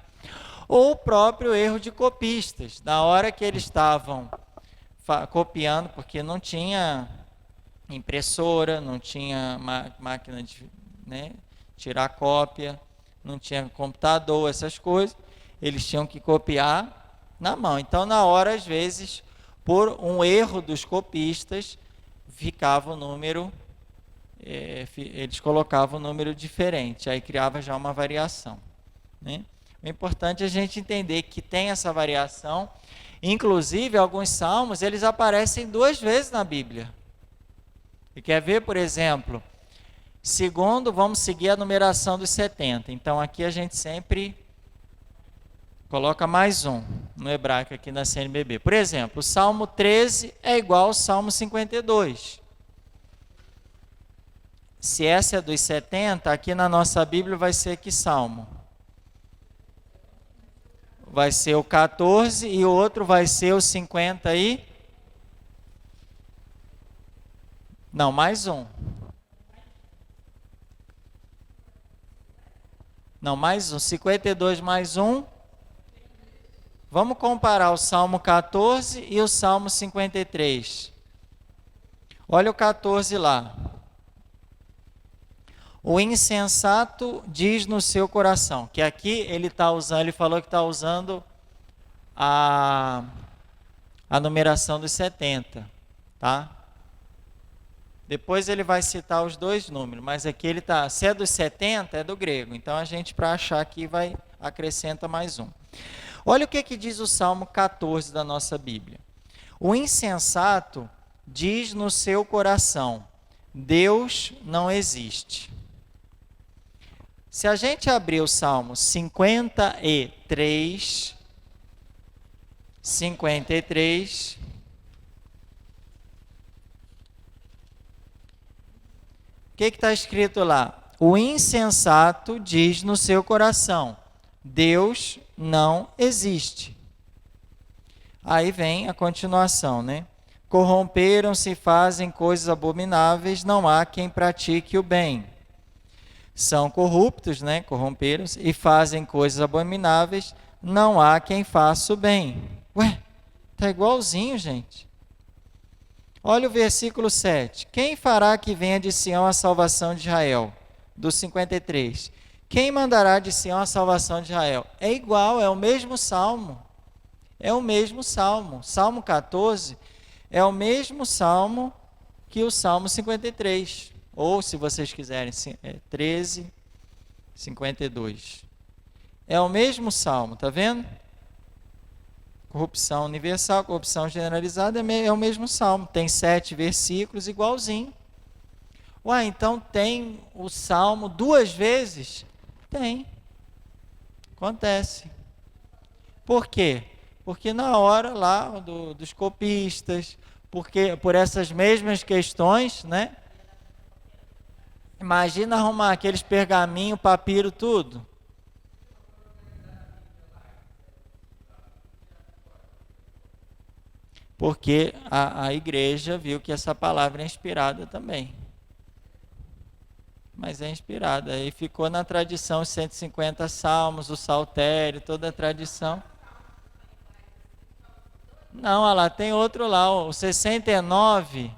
Ou o próprio erro de copistas, na hora que eles estavam copiando, porque não tinha impressora, não tinha máquina de tirar cópia, não tinha computador, essas coisas, eles tinham que copiar na mão. Então, na hora, às vezes, por um erro dos copistas, ficava o número, eles colocavam um número diferente, aí criava já uma variação, né? O importante é a gente entender que tem essa variação. Inclusive, alguns salmos, eles aparecem 2 vezes na Bíblia. E quer ver, por exemplo, vamos seguir a numeração dos 70. Então, aqui a gente sempre coloca mais um no hebraico aqui na CNBB. Por exemplo, o Salmo 13 é igual ao Salmo 52. Se essa é dos 70, aqui na nossa Bíblia vai ser que salmo? Vai ser o 14 e o outro vai ser o 50 e... Não, mais um. Não, mais um. 52 mais um. Vamos comparar o Salmo 14 e o Salmo 53. Olha o 14 lá. O insensato diz no seu coração, que aqui ele falou que está usando a numeração dos 70, tá? Depois ele vai citar os dois números, mas aqui ele está, se é dos 70, é do grego. Então a gente, para achar aqui, acrescenta mais um. Olha o que diz o Salmo 14 da nossa Bíblia. O insensato diz no seu coração, Deus não existe. Se a gente abrir o Salmo 53, o que está escrito lá? O insensato diz no seu coração, Deus não existe. Aí vem a continuação, né? Corromperam-se e fazem coisas abomináveis, não há quem pratique o bem. São corruptos, né? Corromperam-se e fazem coisas abomináveis, não há quem faça o bem. Ué, tá igualzinho, gente. Olha o versículo 7. Quem fará que venha de Sião a salvação de Israel? Do 53. Quem mandará de Sião a salvação de Israel? É igual, é o mesmo salmo. É o mesmo salmo. Salmo 14 é o mesmo salmo que o Salmo 53. Ou, se vocês quiserem, 13, 52. É o mesmo salmo, tá vendo? Corrupção universal, corrupção generalizada, é o mesmo salmo. Tem 7 versículos, igualzinho. Ué, então tem o salmo 2 vezes? Tem. Acontece. Por quê? Porque na hora lá dos copistas, porque por essas mesmas questões, né? Imagina arrumar aqueles pergaminhos, papiro, tudo. Porque a igreja viu que essa palavra é inspirada também. Mas é inspirada. Aí ficou na tradição os 150 salmos, o saltério, toda a tradição. Não, olha lá, tem outro lá, o 69.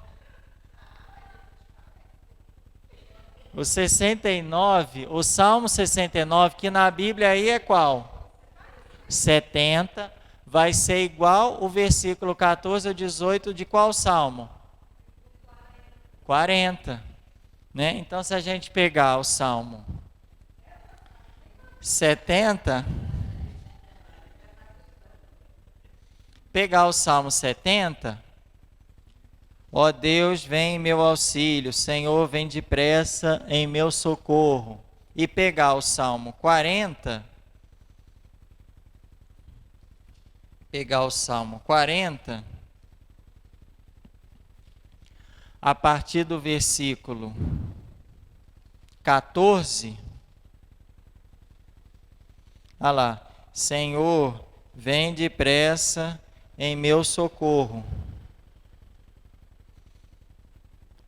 O 69, o Salmo 69, que na Bíblia aí é qual? 70. Vai ser igual o versículo 14 ao 18 de qual salmo? 40. Né? Então, se a gente pegar o salmo 70, pegar o salmo 70, ó Deus, vem em meu auxílio, Senhor, vem depressa em meu socorro, e pegar o salmo 40, a partir do versículo 14, olha lá, Senhor, vem depressa em meu socorro.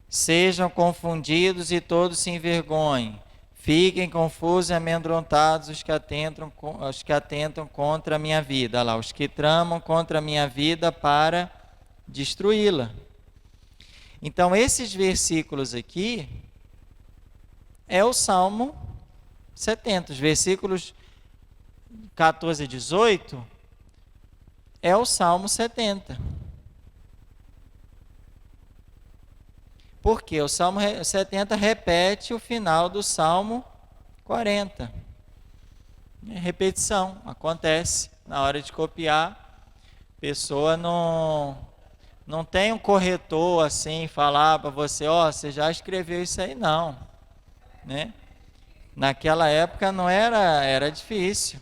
Sejam confundidos e todos se envergonhem. Fiquem confusos e amedrontados os que atentam contra a minha vida. Olha lá, os que tramam contra a minha vida para destruí-la. Então, esses versículos aqui é o Salmo 70. Os versículos 14 e 18 é o Salmo 70. Porque o Salmo 70 repete o final do Salmo 40. É repetição, acontece. Na hora de copiar, a pessoa não tem um corretor assim, falar para você, você já escreveu isso aí, não. Né? Naquela época não era difícil.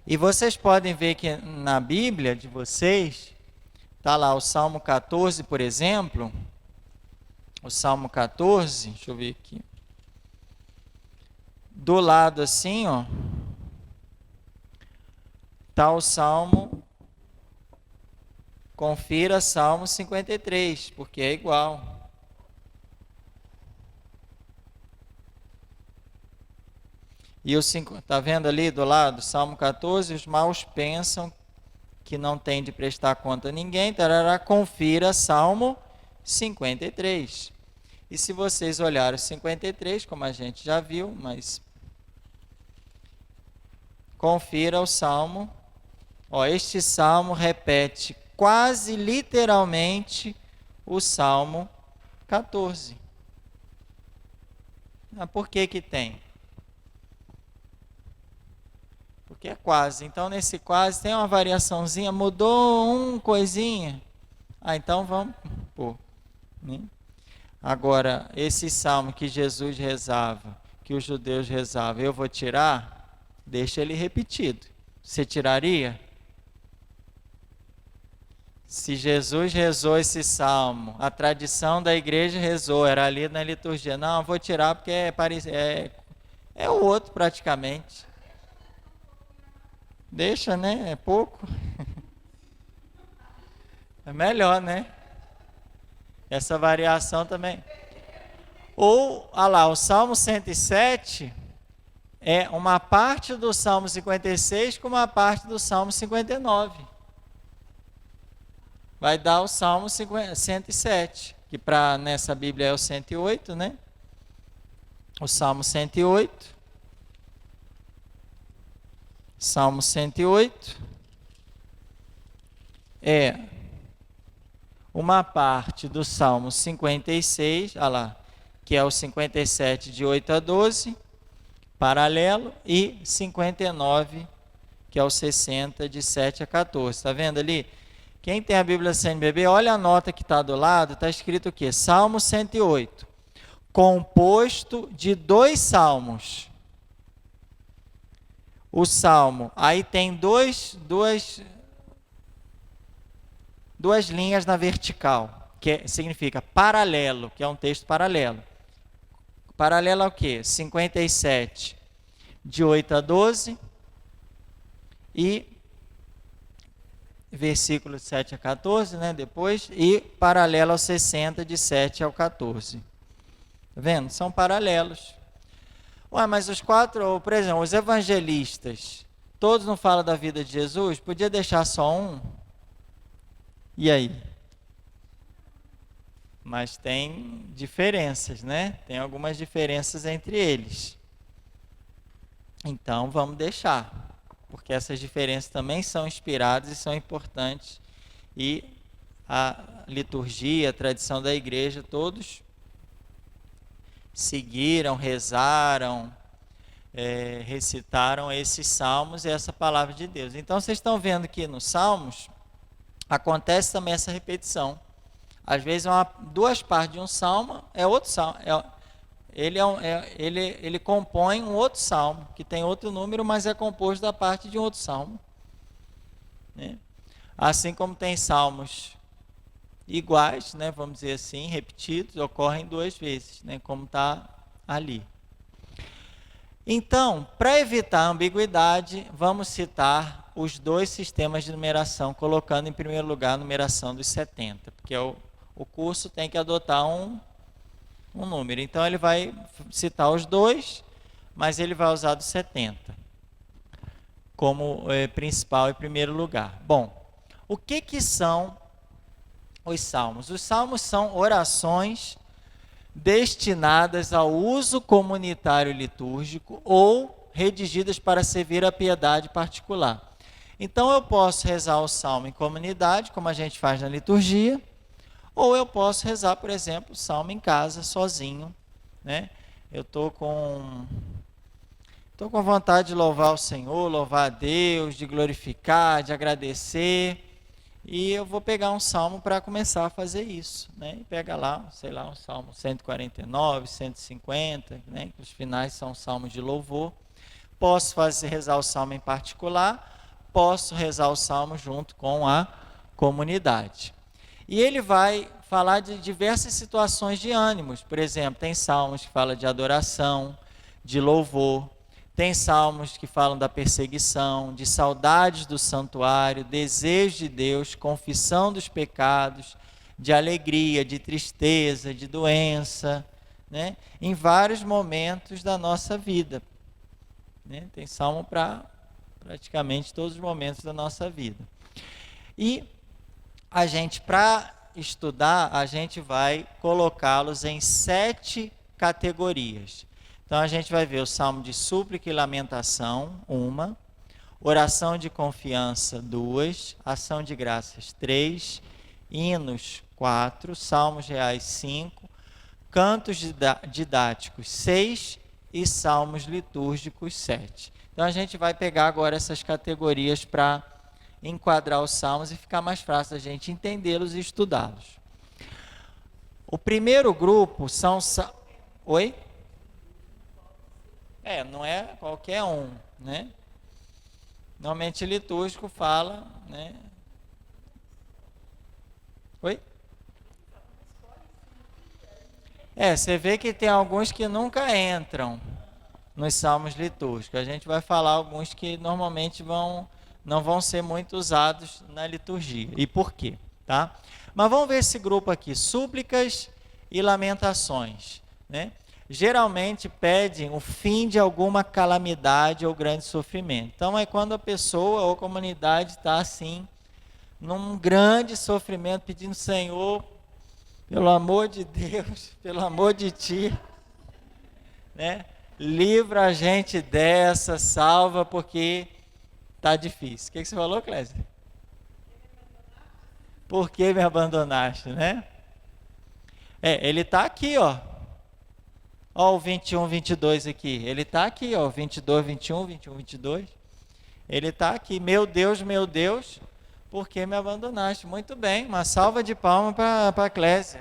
E vocês podem ver que na Bíblia de vocês, está lá o Salmo 14, por exemplo. O Salmo 14, deixa eu ver aqui. Do lado assim, está o Salmo. Confira Salmo 53, porque é igual. E está vendo ali do lado, Salmo 14, os maus pensam que não tem de prestar conta a ninguém, tarará, confira Salmo 53. E se vocês olharem o 53, como a gente já viu, mas confira o Salmo. Este Salmo repete quase literalmente o Salmo 14. Por que que tem? Porque é quase. Então, nesse quase tem uma variaçãozinha, mudou uma coisinha. Então vamos pôr. Né? Agora, esse salmo que Jesus rezava, que os judeus rezavam, eu vou tirar, deixa ele repetido. Você tiraria? Se Jesus rezou esse salmo, a tradição da igreja rezou, era ali na liturgia. Não, eu vou tirar porque é o outro praticamente. Deixa, né? É pouco. É melhor, né? Essa variação também. Ou, o Salmo 107 é uma parte do Salmo 56 com uma parte do Salmo 59. Vai dar o Salmo 107, que nessa Bíblia é o 108, né? O Salmo 108. Salmo 108 é uma parte do Salmo 56, que é o 57 de 8 a 12, paralelo, e 59, que é o 60 de 7 a 14. Está vendo ali? Quem tem a Bíblia CNBB, olha a nota que está do lado, está escrito o quê? Salmo 108, composto de 2 salmos. O salmo, aí tem duas linhas na vertical, que significa paralelo, que é um texto paralelo. Paralelo ao quê? 57, de 8 a 12, e versículos 7 a 14, né, depois, e paralelo ao 60, de 7 ao 14. Tá vendo? São paralelos. Mas os 4, por exemplo, os evangelistas, todos não falam da vida de Jesus? Podia deixar só um? E aí? Mas tem diferenças, né? Tem algumas diferenças entre eles. Então, vamos deixar, porque essas diferenças também são inspiradas e são importantes. E a liturgia, a tradição da igreja, todos seguiram, rezaram, recitaram esses salmos e essa palavra de Deus. Então, vocês estão vendo que nos salmos acontece também essa repetição. Às vezes, duas partes de um salmo é outro salmo. Ele compõe um outro salmo, que tem outro número, mas é composto da parte de um outro salmo. Né? Assim como tem salmos iguais, né, vamos dizer assim, repetidos, ocorrem 2 vezes, né, como está ali. Então, para evitar a ambiguidade, vamos citar os 2 sistemas de numeração, colocando em primeiro lugar a numeração dos 70, porque o curso tem que adotar um número. Então, ele vai citar os 2, mas ele vai usar dos 70 como principal em primeiro lugar. Bom, o que são os salmos? Os salmos são orações destinadas ao uso comunitário litúrgico ou redigidas para servir a piedade particular. Então, eu posso rezar o salmo em comunidade, como a gente faz na liturgia, ou eu posso rezar, por exemplo, o salmo em casa, sozinho. Né? Eu estou com vontade de louvar o Senhor, louvar a Deus, de glorificar, de agradecer. E eu vou pegar um salmo para começar a fazer isso. Né? E pega lá, sei lá, um salmo 149, 150, né? Que os finais são salmos de louvor. Posso rezar o salmo em particular, posso rezar o salmo junto com a comunidade. E ele vai falar de diversas situações de ânimos. Por exemplo, tem salmos que falam de adoração, de louvor. Tem salmos que falam da perseguição, de saudades do santuário, desejo de Deus, confissão dos pecados, de alegria, de tristeza, de doença, né? Em vários momentos da nossa vida. Né? Tem salmo para praticamente todos os momentos da nossa vida. E a gente, para estudar, a gente vai colocá-los em 7 categorias. Então, a gente vai ver o salmo de súplica e lamentação, 1, oração de confiança, 2, ação de graças, 3, hinos, 4, salmos reais, 5, cantos didáticos, 6 e salmos litúrgicos, 7. Então, a gente vai pegar agora essas categorias para enquadrar os salmos e ficar mais fácil a gente entendê-los e estudá-los. O primeiro grupo são... Oi? Não é qualquer um, né? Normalmente litúrgico fala, né? Oi? Você vê que tem alguns que nunca entram nos salmos litúrgicos. A gente vai falar alguns que normalmente não vão ser muito usados na liturgia. E por quê? Tá? Mas vamos ver esse grupo aqui, súplicas e lamentações, né? Geralmente pedem o fim de alguma calamidade ou grande sofrimento. Então é quando a pessoa ou a comunidade está assim, num grande sofrimento, pedindo: Senhor, pelo amor de Deus, pelo amor de Ti, né? Livra a gente dessa, salva, porque está difícil. O que você falou, Clésia? Por que me abandonaste, né? Ele está aqui, ó. Ó o 21, 22 aqui. Ele está aqui, ó. 22, 21, 21, 22. Ele está aqui. Meu Deus, por que me abandonaste? Muito bem. Uma salva de palmas para a Clésia.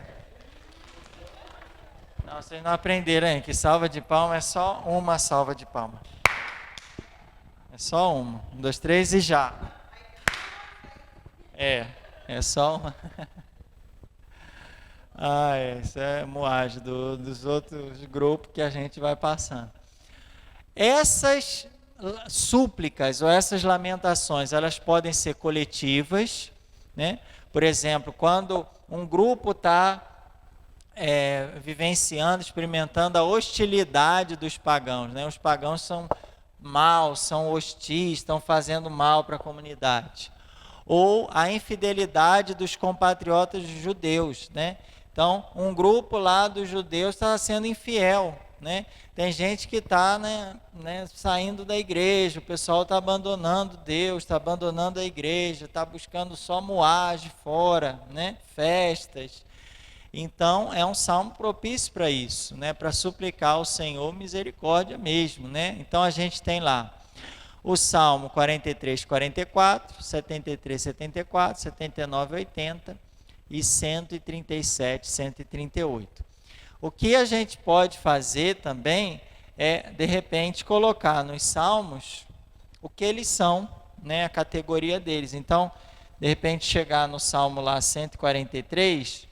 Não, vocês não aprenderam, hein? Que salva de palmas é só uma salva de palmas. É só uma. 1, 2, 3 e já. É só uma. Isso é moagem dos outros grupos que a gente vai passando. Essas súplicas ou essas lamentações, elas podem ser coletivas, né? Por exemplo, quando um grupo está vivenciando, experimentando a hostilidade dos pagãos, né? Os pagãos são maus, são hostis, estão fazendo mal para a comunidade. Ou a infidelidade dos compatriotas judeus, né? Então, um grupo lá dos judeus está sendo infiel, né? Tem gente que está saindo da igreja, o pessoal está abandonando Deus, está abandonando a igreja, está buscando só moagem fora, né? Festas. Então, é um salmo propício para isso, né? Para suplicar ao Senhor misericórdia mesmo, né? Então, a gente tem lá o Salmo 43, 44, 73, 74, 79, 80 e 137, 138. O que a gente pode fazer também é, de repente, colocar nos salmos o que eles são, né, a categoria deles. Então, de repente, chegar no salmo lá 143,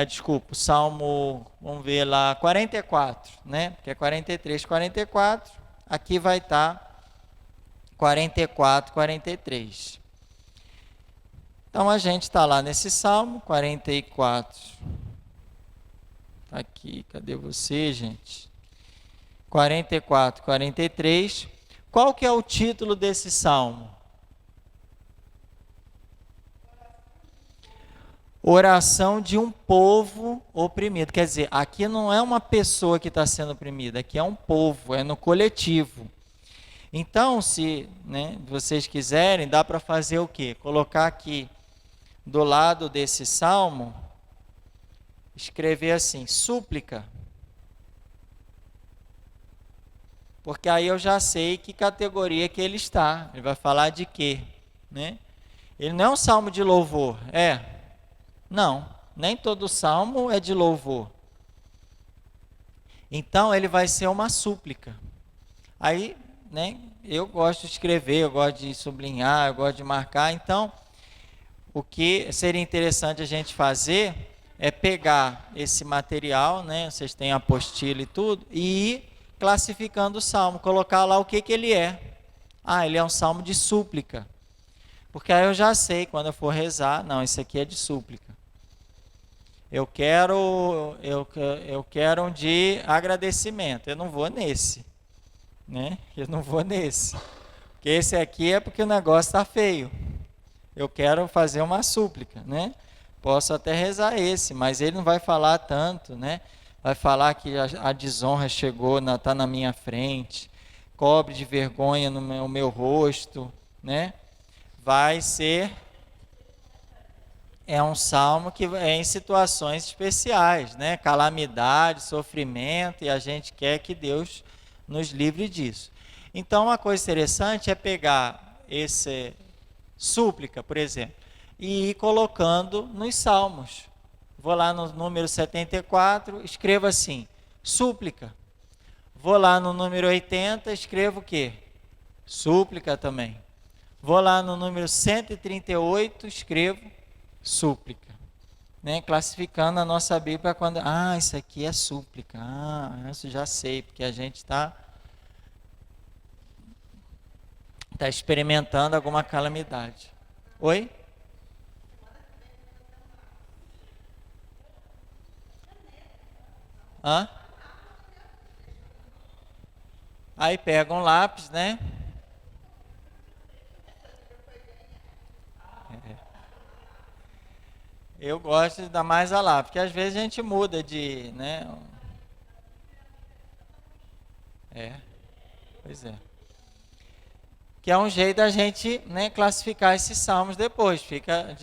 desculpa, o salmo, vamos ver lá, 44, né, porque é 43, 44, aqui vai estar 44, 43. Então, a gente está lá nesse salmo, 44. Está aqui, cadê você, gente? 44, 43. Qual que é o título desse salmo? Oração de um povo oprimido. Quer dizer, aqui não é uma pessoa que está sendo oprimida, aqui é um povo, é no coletivo. Então, se vocês quiserem, dá para fazer o quê? Colocar aqui do lado desse salmo, escrever assim, súplica. Porque aí eu já sei que categoria que ele está. Ele vai falar de quê, né? Ele não é um salmo de louvor, Não, nem todo salmo é de louvor. Então, ele vai ser uma súplica. Aí, eu gosto de escrever, eu gosto de sublinhar, eu gosto de marcar. Então, o que seria interessante a gente fazer é pegar esse material, vocês têm a apostila e tudo, e ir classificando o salmo, colocar lá o que ele é. Ele é um salmo de súplica. Porque aí eu já sei, quando eu for rezar, não, isso aqui é de súplica. Eu quero um de agradecimento, eu não vou nesse, Eu não vou nesse. Porque esse aqui é porque o negócio está feio. eu quero fazer uma súplica, né? Posso até rezar esse, mas ele não vai falar tanto, né? Vai falar que a desonra chegou, está na minha frente, cobre de vergonha no meu rosto, né? Vai ser, é um salmo que é em situações especiais, né? Calamidade, sofrimento, e a gente quer que Deus nos livre disso. Então, uma coisa interessante é pegar esse súplica, por exemplo, e ir colocando nos salmos. Vou lá no número 74, escrevo assim, súplica. Vou lá no número 80, escrevo o quê? Súplica também. Vou lá no número 138, escrevo súplica. Né? Classificando a nossa Bíblia quando... isso aqui é súplica. Isso já sei, porque a gente está experimentando alguma calamidade. Oi? Aí pega um lápis, né? Eu gosto de dar mais a lápis, porque às vezes a gente muda de, né? Pois é. Que é um jeito da gente, né, classificar esses salmos depois, fica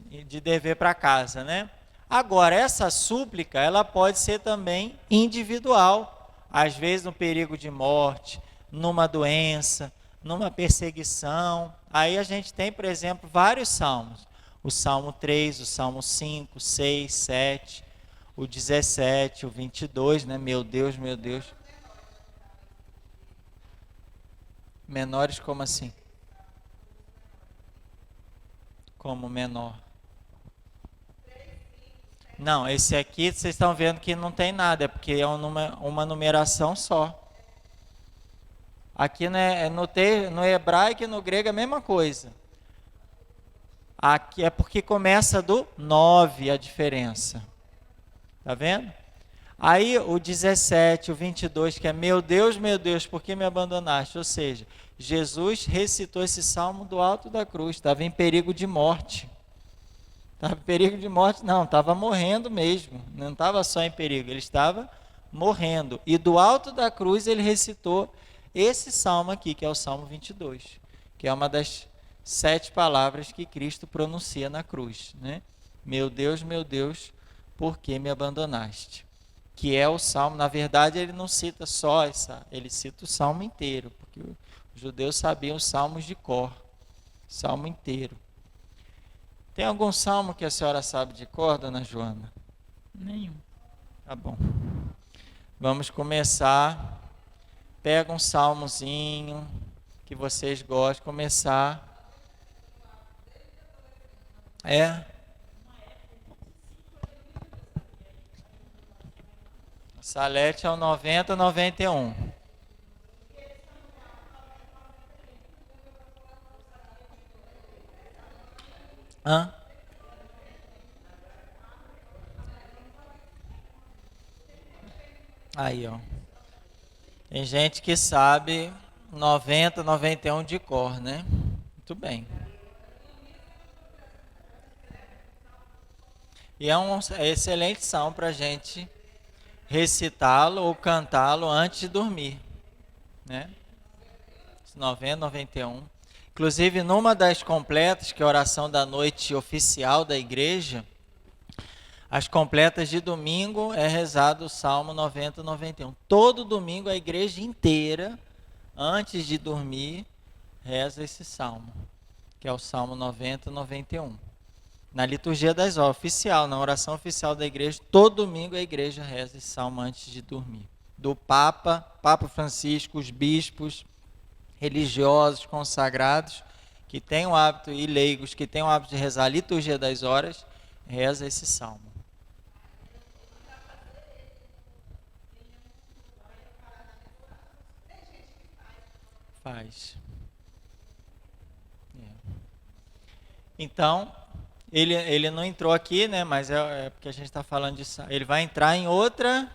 de dever para casa, né? Agora, essa súplica, ela pode ser também individual, às vezes no perigo de morte, numa doença, numa perseguição. Aí a gente tem, por exemplo, vários salmos. O Salmo 3, o Salmo 5, 6, 7, o 17, o 22, né? Meu Deus, meu Deus. Menores como assim? Como menor? Não, esse aqui vocês estão vendo que não tem nada, é porque é uma numeração só. Aqui no hebraico e no grego é a mesma coisa. Aqui é porque começa do 9 a diferença. Tá vendo? Aí o 17, o 22, que é meu Deus, por que me abandonaste? Ou seja, Jesus recitou esse salmo do alto da cruz, estava em perigo de morte. Estava em perigo de morte? Não, estava morrendo mesmo. Não estava só em perigo, ele estava morrendo. E do alto da cruz ele recitou esse salmo aqui, que é o Salmo 22, que é uma das 7 palavras que Cristo pronuncia na cruz, né? Meu Deus, por que me abandonaste? Que é o salmo, na verdade ele não cita só ele cita o salmo inteiro, porque os judeus sabiam os salmos de cor, salmo inteiro. Tem algum salmo que a senhora sabe de cor, dona Joana? Nenhum. Tá bom. Vamos começar. Pega um salmozinho que vocês gostam, começar. Salete é o 90, 91. Aí, ó. Tem gente que sabe 90, 91 de cor, né? Muito bem. E é um excelente salmo para a gente recitá-lo ou cantá-lo antes de dormir, né? 90, 91. Inclusive, numa das completas, que é a oração da noite oficial da igreja, as completas de domingo é rezado o Salmo 90, 91. Todo domingo a igreja inteira, antes de dormir, reza esse salmo, que é o Salmo 90, 91. Na liturgia das horas, oficial, na oração oficial da igreja, todo domingo a igreja reza esse salmo antes de dormir. Do Papa Francisco, os bispos, religiosos, consagrados, que têm o hábito, e leigos, que têm o hábito de rezar a liturgia das horas, reza esse salmo. Faz. Então, ele não entrou aqui, né? Mas é porque a gente está falando disso. Ele vai entrar em outra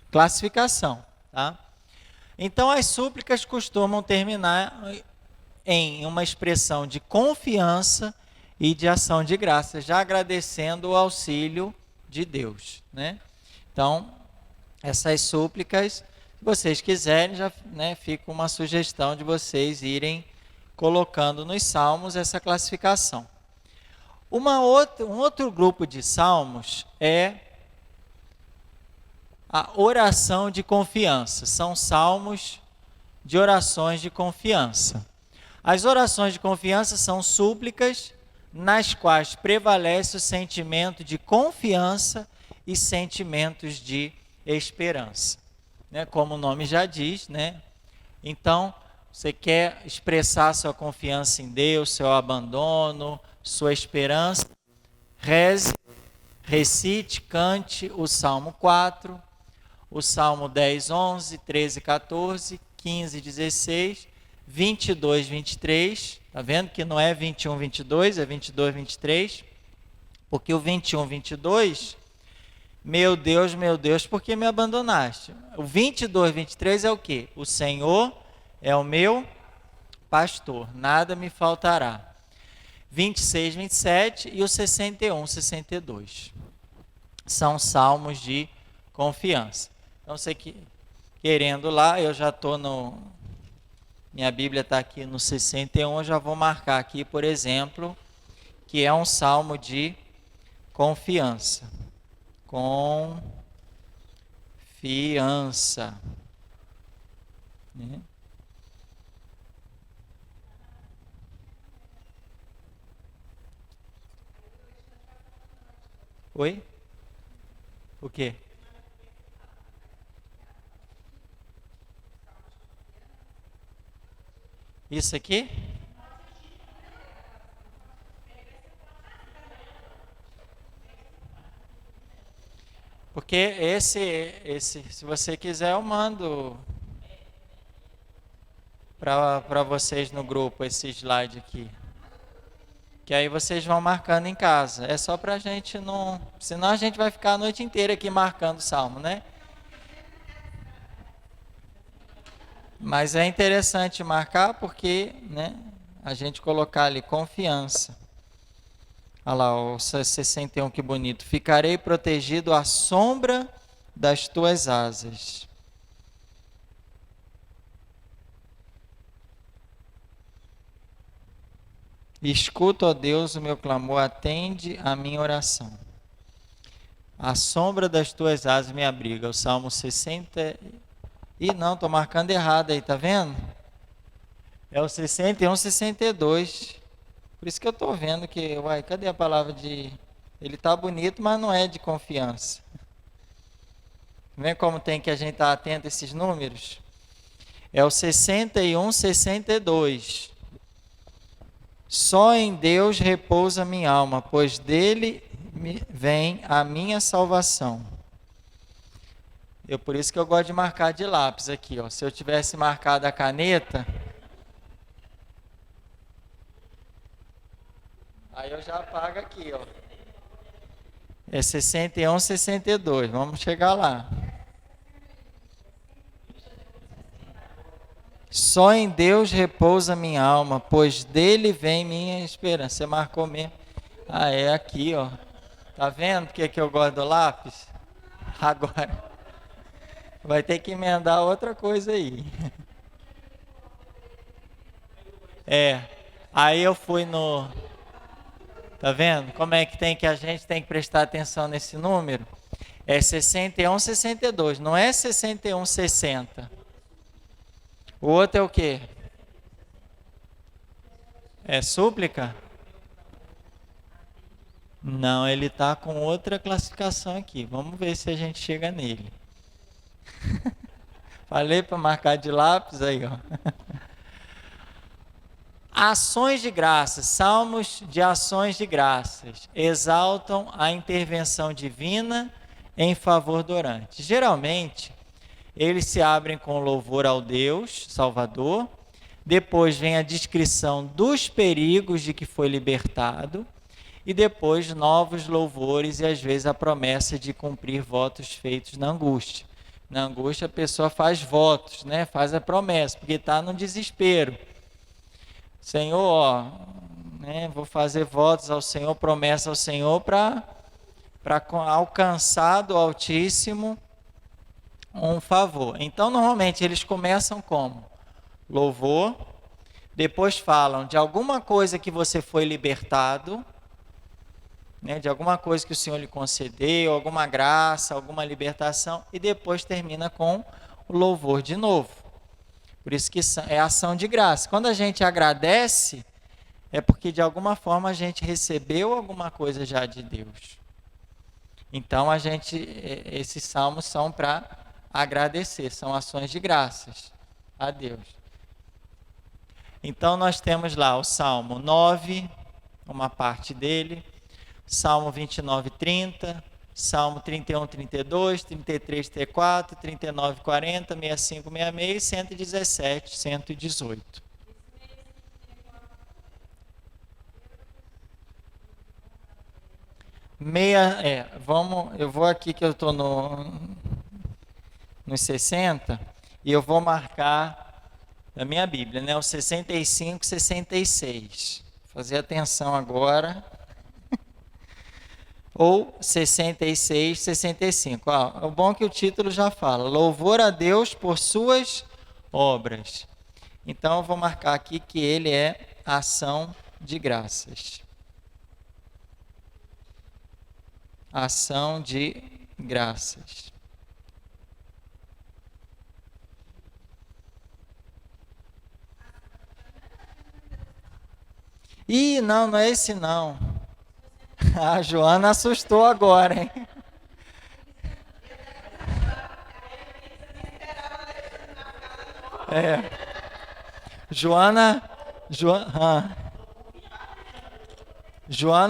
classificação, tá? Então, as súplicas costumam terminar em uma expressão de confiança e de ação de graça, já agradecendo o auxílio de Deus, né? Então, essas súplicas, se vocês quiserem, já, né, fica uma sugestão de vocês irem colocando nos salmos essa classificação. Um outro grupo de salmos é a oração de confiança. São salmos de orações de confiança. As orações de confiança são súplicas nas quais prevalece o sentimento de confiança e sentimentos de esperança, né? Como o nome já diz, né? Então, você quer expressar sua confiança em Deus, seu abandono, sua esperança, reze, recite, cante o Salmo 4, o Salmo 10, 11, 13, 14, 15, 16, 22, 23, tá vendo que não é 21, 22, é 22, 23, porque o 21, 22, meu Deus, por que me abandonaste? O 22, 23 é o quê? O Senhor é o meu pastor, nada me faltará. 26, 27 e o 61, 62. São salmos de confiança. Então, você querendo lá, eu já estou no... Minha Bíblia está aqui no 61, eu já vou marcar aqui, por exemplo, que é um salmo de confiança. Confiança. Né? Oi? O quê? Isso aqui? Porque esse, se você quiser, eu mando para vocês no grupo esse slide aqui. Que aí vocês vão marcando em casa. É só para a gente não... Senão a gente vai ficar a noite inteira aqui marcando o salmo, né? Mas é interessante marcar porque, né, a gente colocar ali confiança. Olha lá, o 61, que bonito. Ficarei protegido à sombra das tuas asas. Escuta, ó Deus, o meu clamor, atende a minha oração. A sombra das tuas asas me abriga. O Salmo 60... Ih, não, estou marcando errado aí, tá vendo? É o 61, 62. Por isso que eu estou vendo que... Uai, cadê a palavra de... Ele está bonito, mas não é de confiança. Vê como tem que a gente estar atento a esses números? É o 61, 62. Só em Deus repousa minha alma, pois dele vem a minha salvação. Por isso que eu gosto de marcar de lápis aqui, ó. Se eu tivesse marcado a caneta, aí eu já apago aqui, ó. É 61, 62. Vamos chegar lá. Só em Deus repousa minha alma, pois dele vem minha esperança. Você marcou mesmo? Ah, é aqui, ó. Tá vendo porque que eu gosto do lápis? Agora vai ter que emendar outra coisa aí. Aí eu fui no... Tá vendo? Como é que a gente tem que prestar atenção nesse número? É 61, 62, não é 61, 60. O outro é o quê? É súplica? Não, ele está com outra classificação aqui. Vamos ver se a gente chega nele. Falei para marcar de lápis aí, ó. Ações de graças, salmos de ações de graças, exaltam a intervenção divina em favor do orante. Geralmente, eles se abrem com louvor ao Deus Salvador, depois vem a descrição dos perigos de que foi libertado, e depois novos louvores e às vezes a promessa de cumprir votos feitos na angústia. Na angústia a pessoa faz votos, né? Faz a promessa, porque está no desespero. Senhor, ó, né, vou fazer votos ao Senhor, promessa ao Senhor para alcançar do Altíssimo um favor. Então, normalmente eles começam como? Louvor, depois falam de alguma coisa que você foi libertado, né, de alguma coisa que o Senhor lhe concedeu, alguma graça, alguma libertação, e depois termina com o louvor de novo. Por isso que é ação de graça. Quando a gente agradece, é porque de alguma forma a gente recebeu alguma coisa já de Deus. Então esses salmos são para agradecer, são ações de graças a Deus. Então nós temos lá o Salmo 9, uma parte dele, Salmo 29, 30, Salmo 31, 32, 33, 34, 39, 40, 65, 66 e 117, 118. Eu vou aqui que eu estou nos 60 e eu vou marcar na minha Bíblia, né, o 65, 66. Fazer atenção agora. Ou 66, 65. O bom é que o título já fala, louvor a Deus por suas obras. Então eu vou marcar aqui que ele é ação de graças. Ação de graças. Ih, não é esse não. A Joana assustou agora, hein? Joana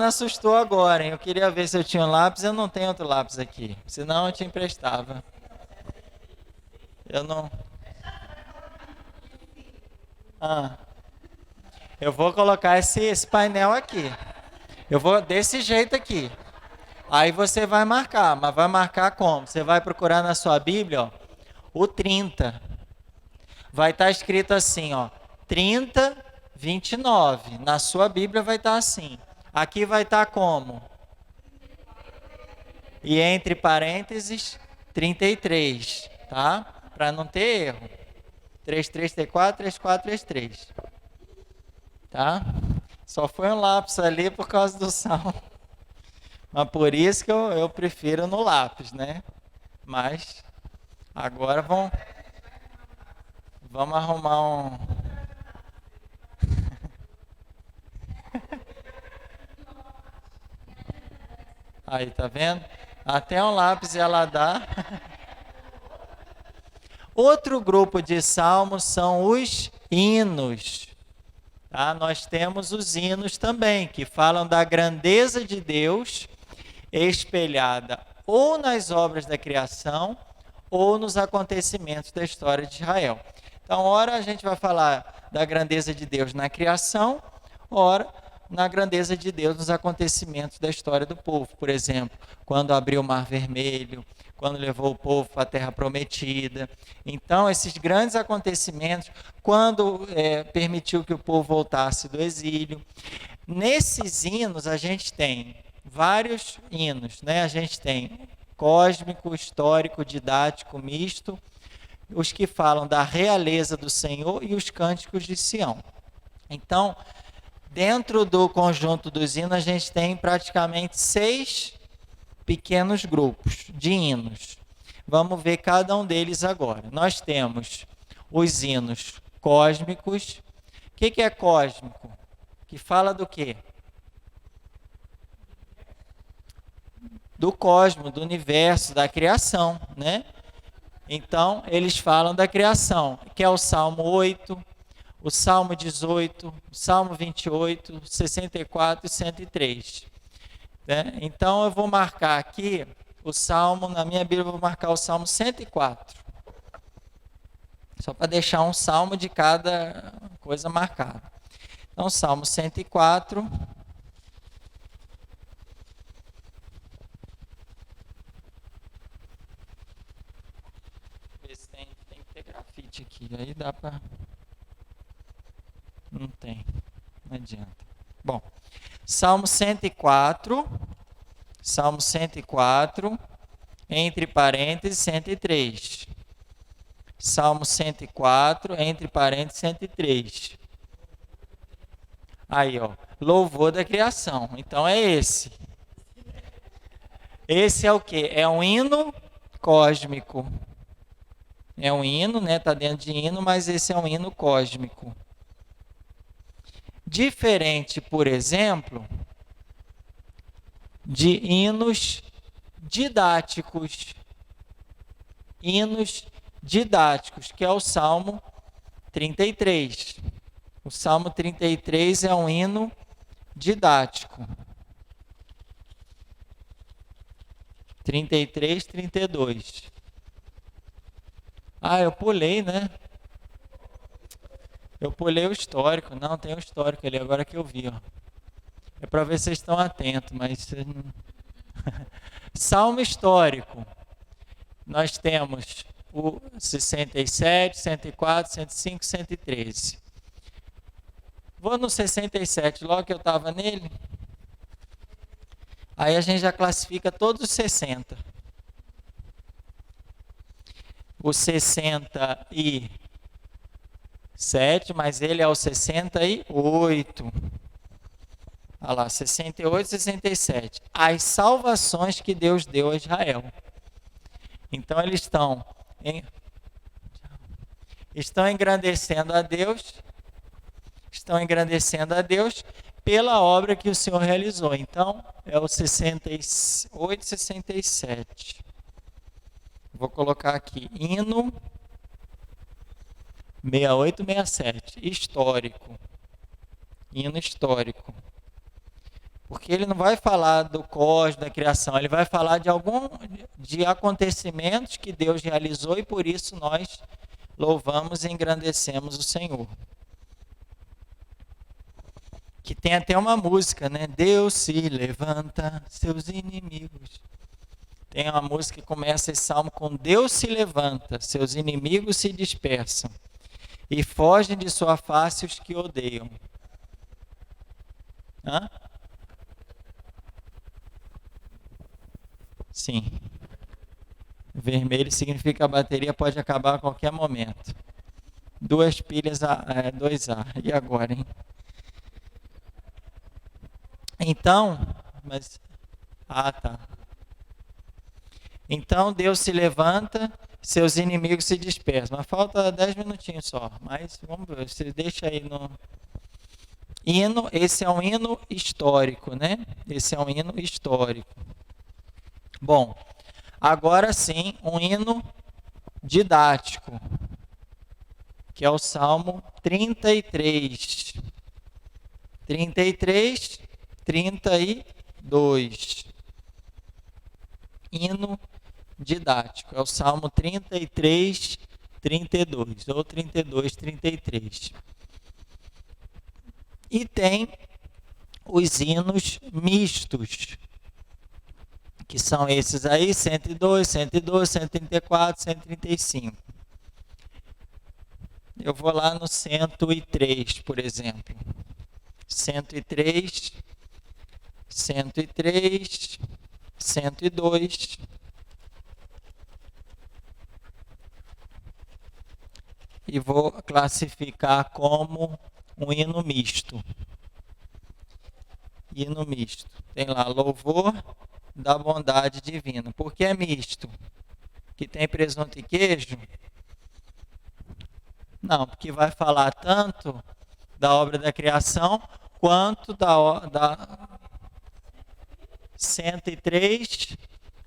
assustou agora, hein? Eu queria ver se eu tinha um lápis, eu não tenho outro lápis aqui. Senão eu te emprestava. Eu não... Eu vou colocar esse painel aqui. Eu vou desse jeito aqui. Aí você vai marcar, mas vai marcar como? Você vai procurar na sua Bíblia, ó, o 30. Vai estar escrito assim, ó, 30, 29. Na sua Bíblia vai estar assim. Aqui vai estar como? E entre parênteses, 33, tá? Para não ter erro. 33, 34, 34, 33. Tá? Só foi um lápis ali por causa do salmo. Mas por isso que eu prefiro no lápis, né? Mas agora vamos arrumar um... Aí, tá vendo? Até um lápis ela dá. Outro grupo de salmos são os hinos. Tá? Nós temos os hinos também, que falam da grandeza de Deus espelhada ou nas obras da criação ou nos acontecimentos da história de Israel. Então, ora a gente vai falar da grandeza de Deus na criação, ora na grandeza de Deus nos acontecimentos da história do povo. Por exemplo, quando abriu o Mar Vermelho, quando levou o povo para a Terra Prometida. Então, esses grandes acontecimentos, quando permitiu que o povo voltasse do exílio. Nesses hinos, a gente tem vários hinos, né? A gente tem cósmico, histórico, didático, misto, os que falam da realeza do Senhor e os cânticos de Sião. Então, dentro do conjunto dos hinos, a gente tem praticamente 6 pequenos grupos de hinos. Vamos ver cada um deles agora. Nós temos os hinos cósmicos. O que é cósmico? Que fala do quê? Do cosmos, do universo, da criação, né? Então, eles falam da criação, que é o Salmo 8, o Salmo 18, o Salmo 28, 64 e 103. Né? Então, eu vou marcar aqui o Salmo, na minha Bíblia eu vou marcar o Salmo 104. Só para deixar um salmo de cada coisa marcada. Então, Salmo 104. Tem que ter grafite aqui, aí dá para... Não tem. Não adianta. Bom, Salmo 104, entre parênteses, 103. Salmo 104, entre parênteses, 103. Aí, ó, louvor da criação. Então é esse. Esse é o quê? É um hino cósmico. É um hino, né? Está dentro de hino, mas esse é um hino cósmico. Diferente, por exemplo, de hinos didáticos. Hinos didáticos, que é o Salmo 33. O Salmo 33 é um hino didático. 33, 32. Ah, eu pulei, né? Eu pulei o histórico. Não, tem o histórico ali, agora que eu vi. Ó. É para ver se vocês estão atentos, mas... vocês não... Salmo histórico. Nós temos o 67, 104, 105, 113. Vou no 67, logo que eu estava nele. Aí a gente já classifica todos os 60. O 67, mas ele é o 68. Olha lá, 68, 67. As salvações que Deus deu a Israel. Então eles estão engrandecendo a Deus, pela obra que o Senhor realizou. Então, é o 68, 67. Vou colocar aqui, hino 68, 67, histórico. Hino histórico. Porque ele não vai falar do cosmos, da criação, ele vai falar de acontecimentos que Deus realizou e por isso nós louvamos e engrandecemos o Senhor. Que tem até uma música, né? Deus se levanta, seus inimigos. Tem uma música que começa esse salmo com Deus se levanta, seus inimigos se dispersam e fogem de sua face os que odeiam. Hã? Sim. Vermelho significa que a bateria pode acabar a qualquer momento. 2 pilhas, 2A. E agora, hein? Então, tá. Então Deus se levanta, seus inimigos se dispersam. Mas falta 10 minutinhos só. Mas vamos ver, você deixa aí no hino. Esse é um hino histórico, né? Esse é um hino histórico. Bom, agora sim, um hino didático, que é o Salmo 33. 33, 32. Hino didático. É o Salmo 33, 32. Ou 32, 33. E tem os hinos mistos, que são esses aí, 102, 112, 134, 135. Eu vou lá no 103, por exemplo. 103, 103, 102. E vou classificar como um hino misto. Hino misto. Tem lá louvor da bondade divina. Por que é misto? Que tem presunto e queijo? Não, porque vai falar tanto da obra da criação quanto da 103,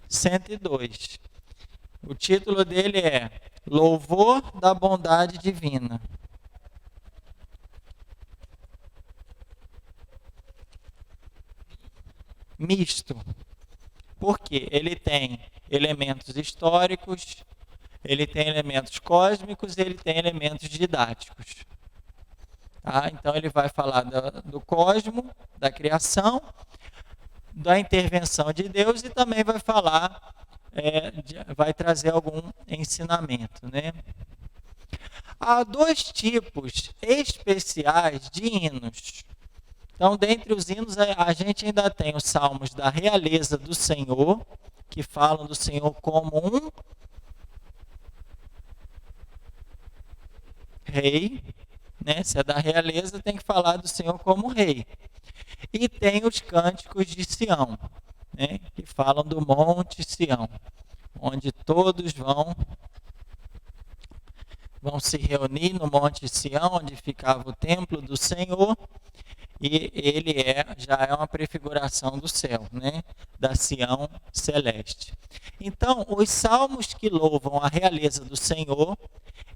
102. O título dele é Louvor da Bondade Divina. Misto. Porque ele tem elementos históricos, ele tem elementos cósmicos, ele tem elementos didáticos. Tá? Então ele vai falar do cosmo, da criação, da intervenção de Deus e também vai falar, vai trazer algum ensinamento, né? Há 2 tipos especiais de hinos. Então, dentre os hinos, a gente ainda tem os salmos da realeza do Senhor, que falam do Senhor como um rei, né? Se é da realeza, tem que falar do Senhor como rei. E tem os cânticos de Sião, né? Que falam do Monte Sião, onde todos vão se reunir no Monte Sião, onde ficava o templo do Senhor, e ele já é uma prefiguração do céu, né? Da Sião celeste. Então, os salmos que louvam a realeza do Senhor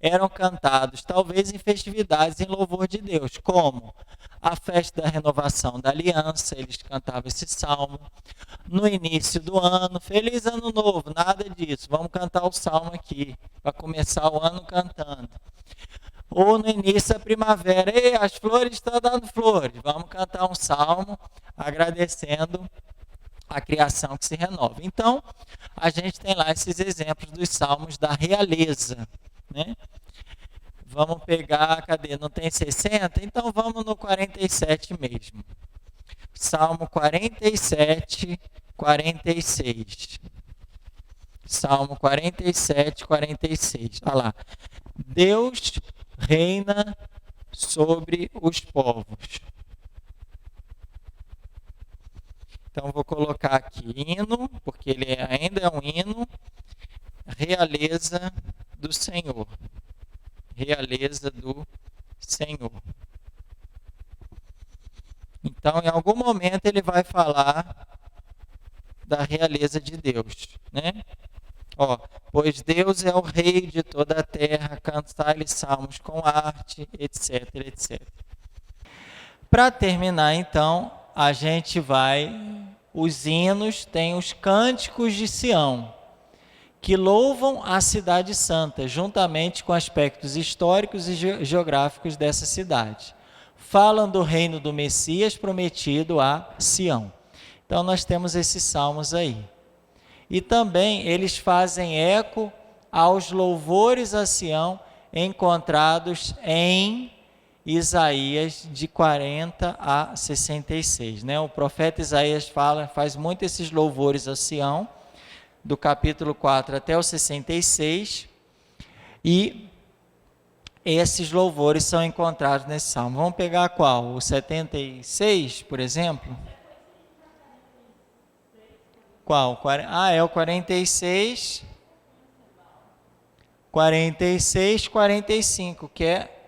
eram cantados talvez em festividades em louvor de Deus, como a festa da renovação da aliança, eles cantavam esse salmo. No início do ano, feliz ano novo, nada disso, vamos cantar o salmo aqui, para começar o ano cantando. Ou no início da primavera, ei, as flores estão dando flores, vamos cantar um salmo agradecendo a criação que se renova. Então, a gente tem lá esses exemplos dos salmos da realeza, né? Vamos pegar, cadê? Não tem 60? Então vamos no 47 mesmo. Salmo 47, 46. Salmo 47, 46. Olha lá. Deus reina sobre os povos. Então vou colocar aqui hino, porque ele ainda é um hino. Realeza do Senhor. Realeza do Senhor. Então, em algum momento, ele vai falar da realeza de Deus, né? Ó, pois Deus é o rei de toda a terra, cantai-lhe salmos com arte, etc, etc. Para terminar, então, a gente vai... Os hinos têm os cânticos de Sião, que louvam a cidade santa, juntamente com aspectos históricos e geográficos dessa cidade. Falam do reino do Messias prometido a Sião. Então, nós temos esses salmos aí. E também eles fazem eco aos louvores a Sião encontrados em Isaías de 40 a 66. Né? O profeta Isaías faz muito esses louvores a Sião, do capítulo 4 até o 66, e esses louvores são encontrados nesse salmo. Vamos pegar qual? O 76, por exemplo? Qual? É o 46, 46, 45, que é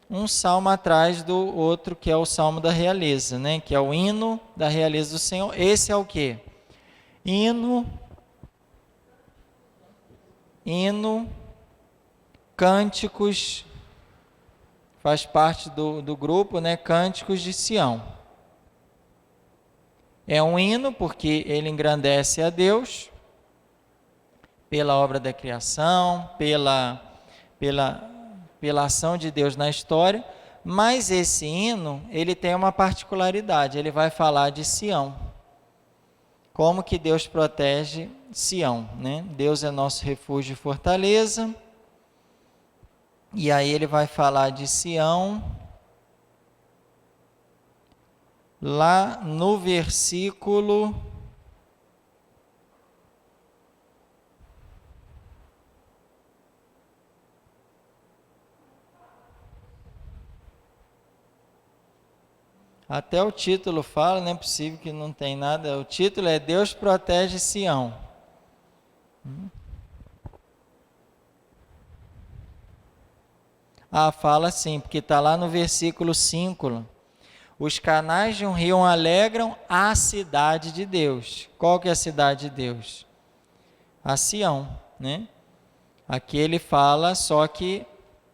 um salmo atrás do outro, que é o salmo da realeza, né? Que é o hino da realeza do Senhor. Esse é o quê? Hino, cânticos, faz parte do grupo, né? Cânticos de Sião. É um hino porque ele engrandece a Deus pela obra da criação, pela ação de Deus na história, mas esse hino, ele tem uma particularidade, ele vai falar de Sião, como que Deus protege Sião, né? Deus é nosso refúgio e fortaleza, e aí ele vai falar de Sião, lá no versículo... Até o título fala, não é possível que não tem nada. O título é Deus protege Sião. Fala sim, porque está lá no versículo 5. Os canais de um rio alegram a cidade de Deus. Qual que é a cidade de Deus? A Sião, né? Aqui ele fala, só que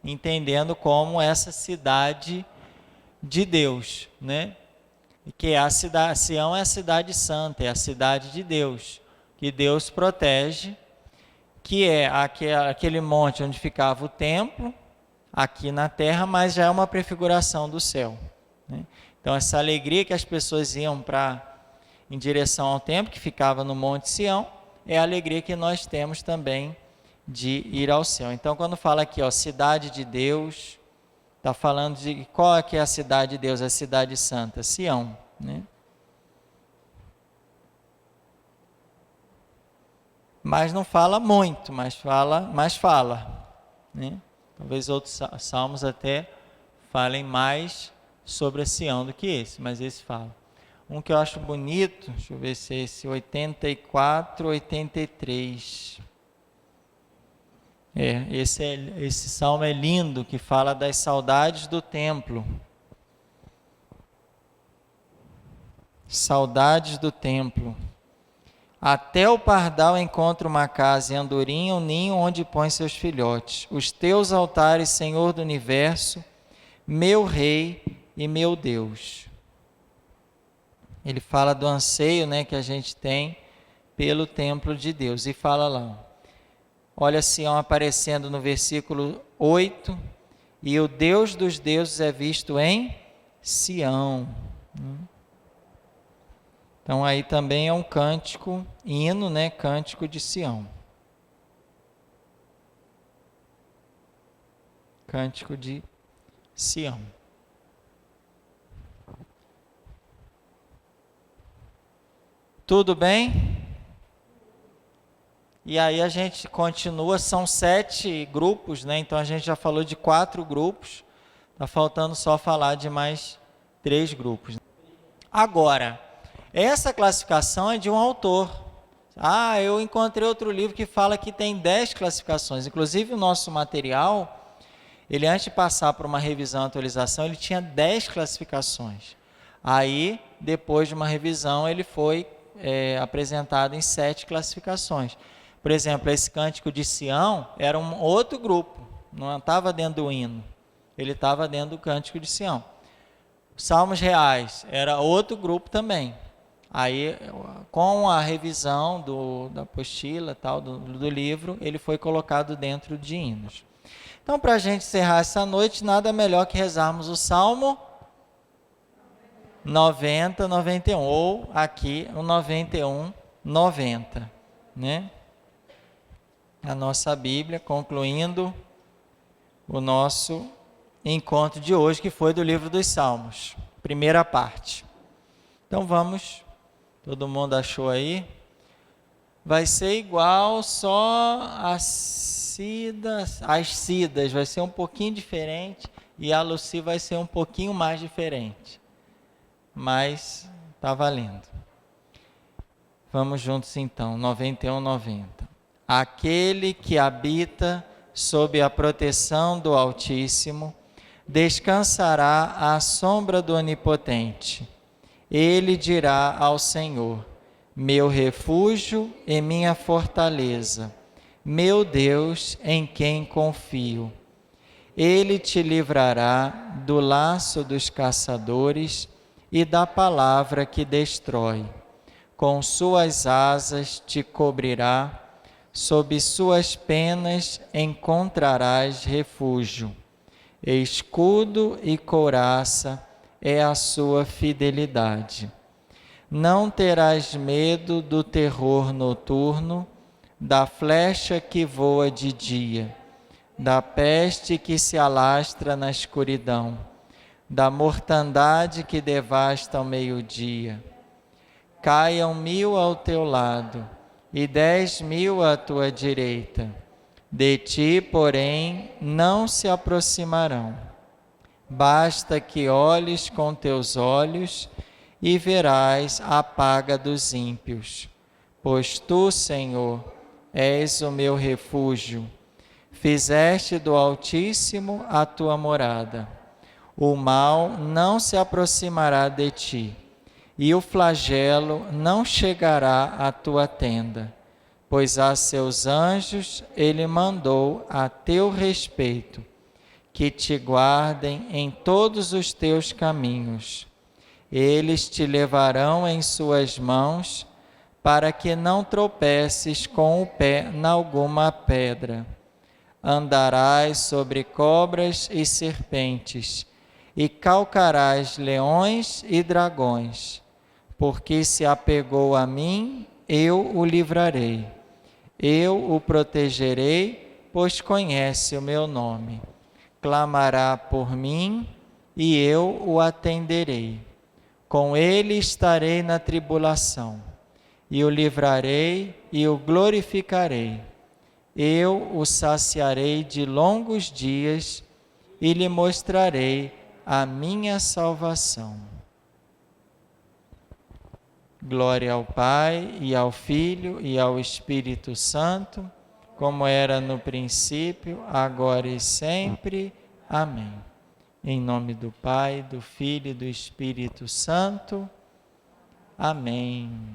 entendendo como essa cidade de Deus, né? Que é a cidade, Sião é a cidade santa, é a cidade de Deus, que Deus protege, que é aquele monte onde ficava o templo, aqui na terra, mas já é uma prefiguração do céu, né? Então, essa alegria que as pessoas iam em direção ao templo, que ficava no Monte Sião, é a alegria que nós temos também de ir ao céu. Então, quando fala aqui, ó, cidade de Deus, Está falando de qual é que é a cidade de Deus, a cidade santa, Sião, né? Mas não fala muito, mas fala, né? Talvez outros salmos até falem mais sobre a Sião do que esse, mas esse fala. Um que eu acho bonito, deixa eu ver se é esse, 84, 83. Esse salmo é lindo, que fala das saudades do templo. Saudades do templo. Até o pardal encontra uma casa e a andorinha um ninho onde põe seus filhotes. Os teus altares, Senhor do universo, meu Rei e meu Deus. Ele fala do anseio, né, que a gente tem pelo templo de Deus. E fala lá, olha Sião aparecendo no versículo 8, e o Deus dos deuses é visto em Sião. Então aí também é um cântico, hino, né? Cântico de Sião. Cântico de Sião. Tudo bem? E aí a gente continua, são 7 grupos, né? Então a gente já falou de 4 grupos. Está faltando só falar de mais 3 grupos. Agora, essa classificação é de um autor. Eu encontrei outro livro que fala que tem 10 classificações. Inclusive o nosso material, ele antes de passar por uma revisão e atualização, ele tinha 10 classificações. Aí, depois de uma revisão, ele foi apresentado em 7 classificações. Por exemplo, esse cântico de Sião era um outro grupo, não estava dentro do hino, ele estava dentro do cântico de Sião. Salmos reais era outro grupo também. Aí, com a revisão da apostila, tal, do livro, ele foi colocado dentro de hinos. Então, para a gente encerrar essa noite, nada melhor que rezarmos o Salmo 90, 91, ou aqui o 91, 90, né? A nossa Bíblia, concluindo o nosso encontro de hoje, que foi do livro dos Salmos, primeira parte. Então vamos, todo mundo achou aí? Vai ser igual, só as cidas vai ser um pouquinho diferente e a Lucy vai ser um pouquinho mais diferente. Mas está valendo. Vamos juntos então, 91, 90. Aquele que habita sob a proteção do Altíssimo, descansará à sombra do Onipotente. Ele dirá ao Senhor, meu refúgio e minha fortaleza, meu Deus em quem confio. Ele te livrará do laço dos caçadores e da palavra que destrói. Com suas asas te cobrirá, sob suas penas encontrarás refúgio. Escudo e couraça é a sua fidelidade. Não terás medo do terror noturno, da flecha que voa de dia, da peste que se alastra na escuridão, da mortandade que devasta ao meio-dia. Caiam 1000 ao teu lado e 10.000 à tua direita. De ti, porém, não se aproximarão. Basta que olhes com teus olhos e verás a paga dos ímpios. Pois tu, Senhor, és o meu refúgio. Fizeste do Altíssimo a tua morada. O mal não se aproximará de ti, e o flagelo não chegará à tua tenda, pois a seus anjos ele mandou a teu respeito, que te guardem em todos os teus caminhos. Eles te levarão em suas mãos, para que não tropeces com o pé nalguma pedra. Andarás sobre cobras e serpentes, e calcarás leões e dragões. Porque se apegou a mim, eu o livrarei. Eu o protegerei, pois conhece o meu nome. clamará por mim e eu o atenderei. Com ele estarei na tribulação, e o livrarei e o glorificarei. Eu o saciarei de longos dias e lhe mostrarei a minha salvação. Glória ao Pai, e ao Filho, e ao Espírito Santo, como era no princípio, agora e sempre. Amém. Em nome do Pai, do Filho e do Espírito Santo. Amém.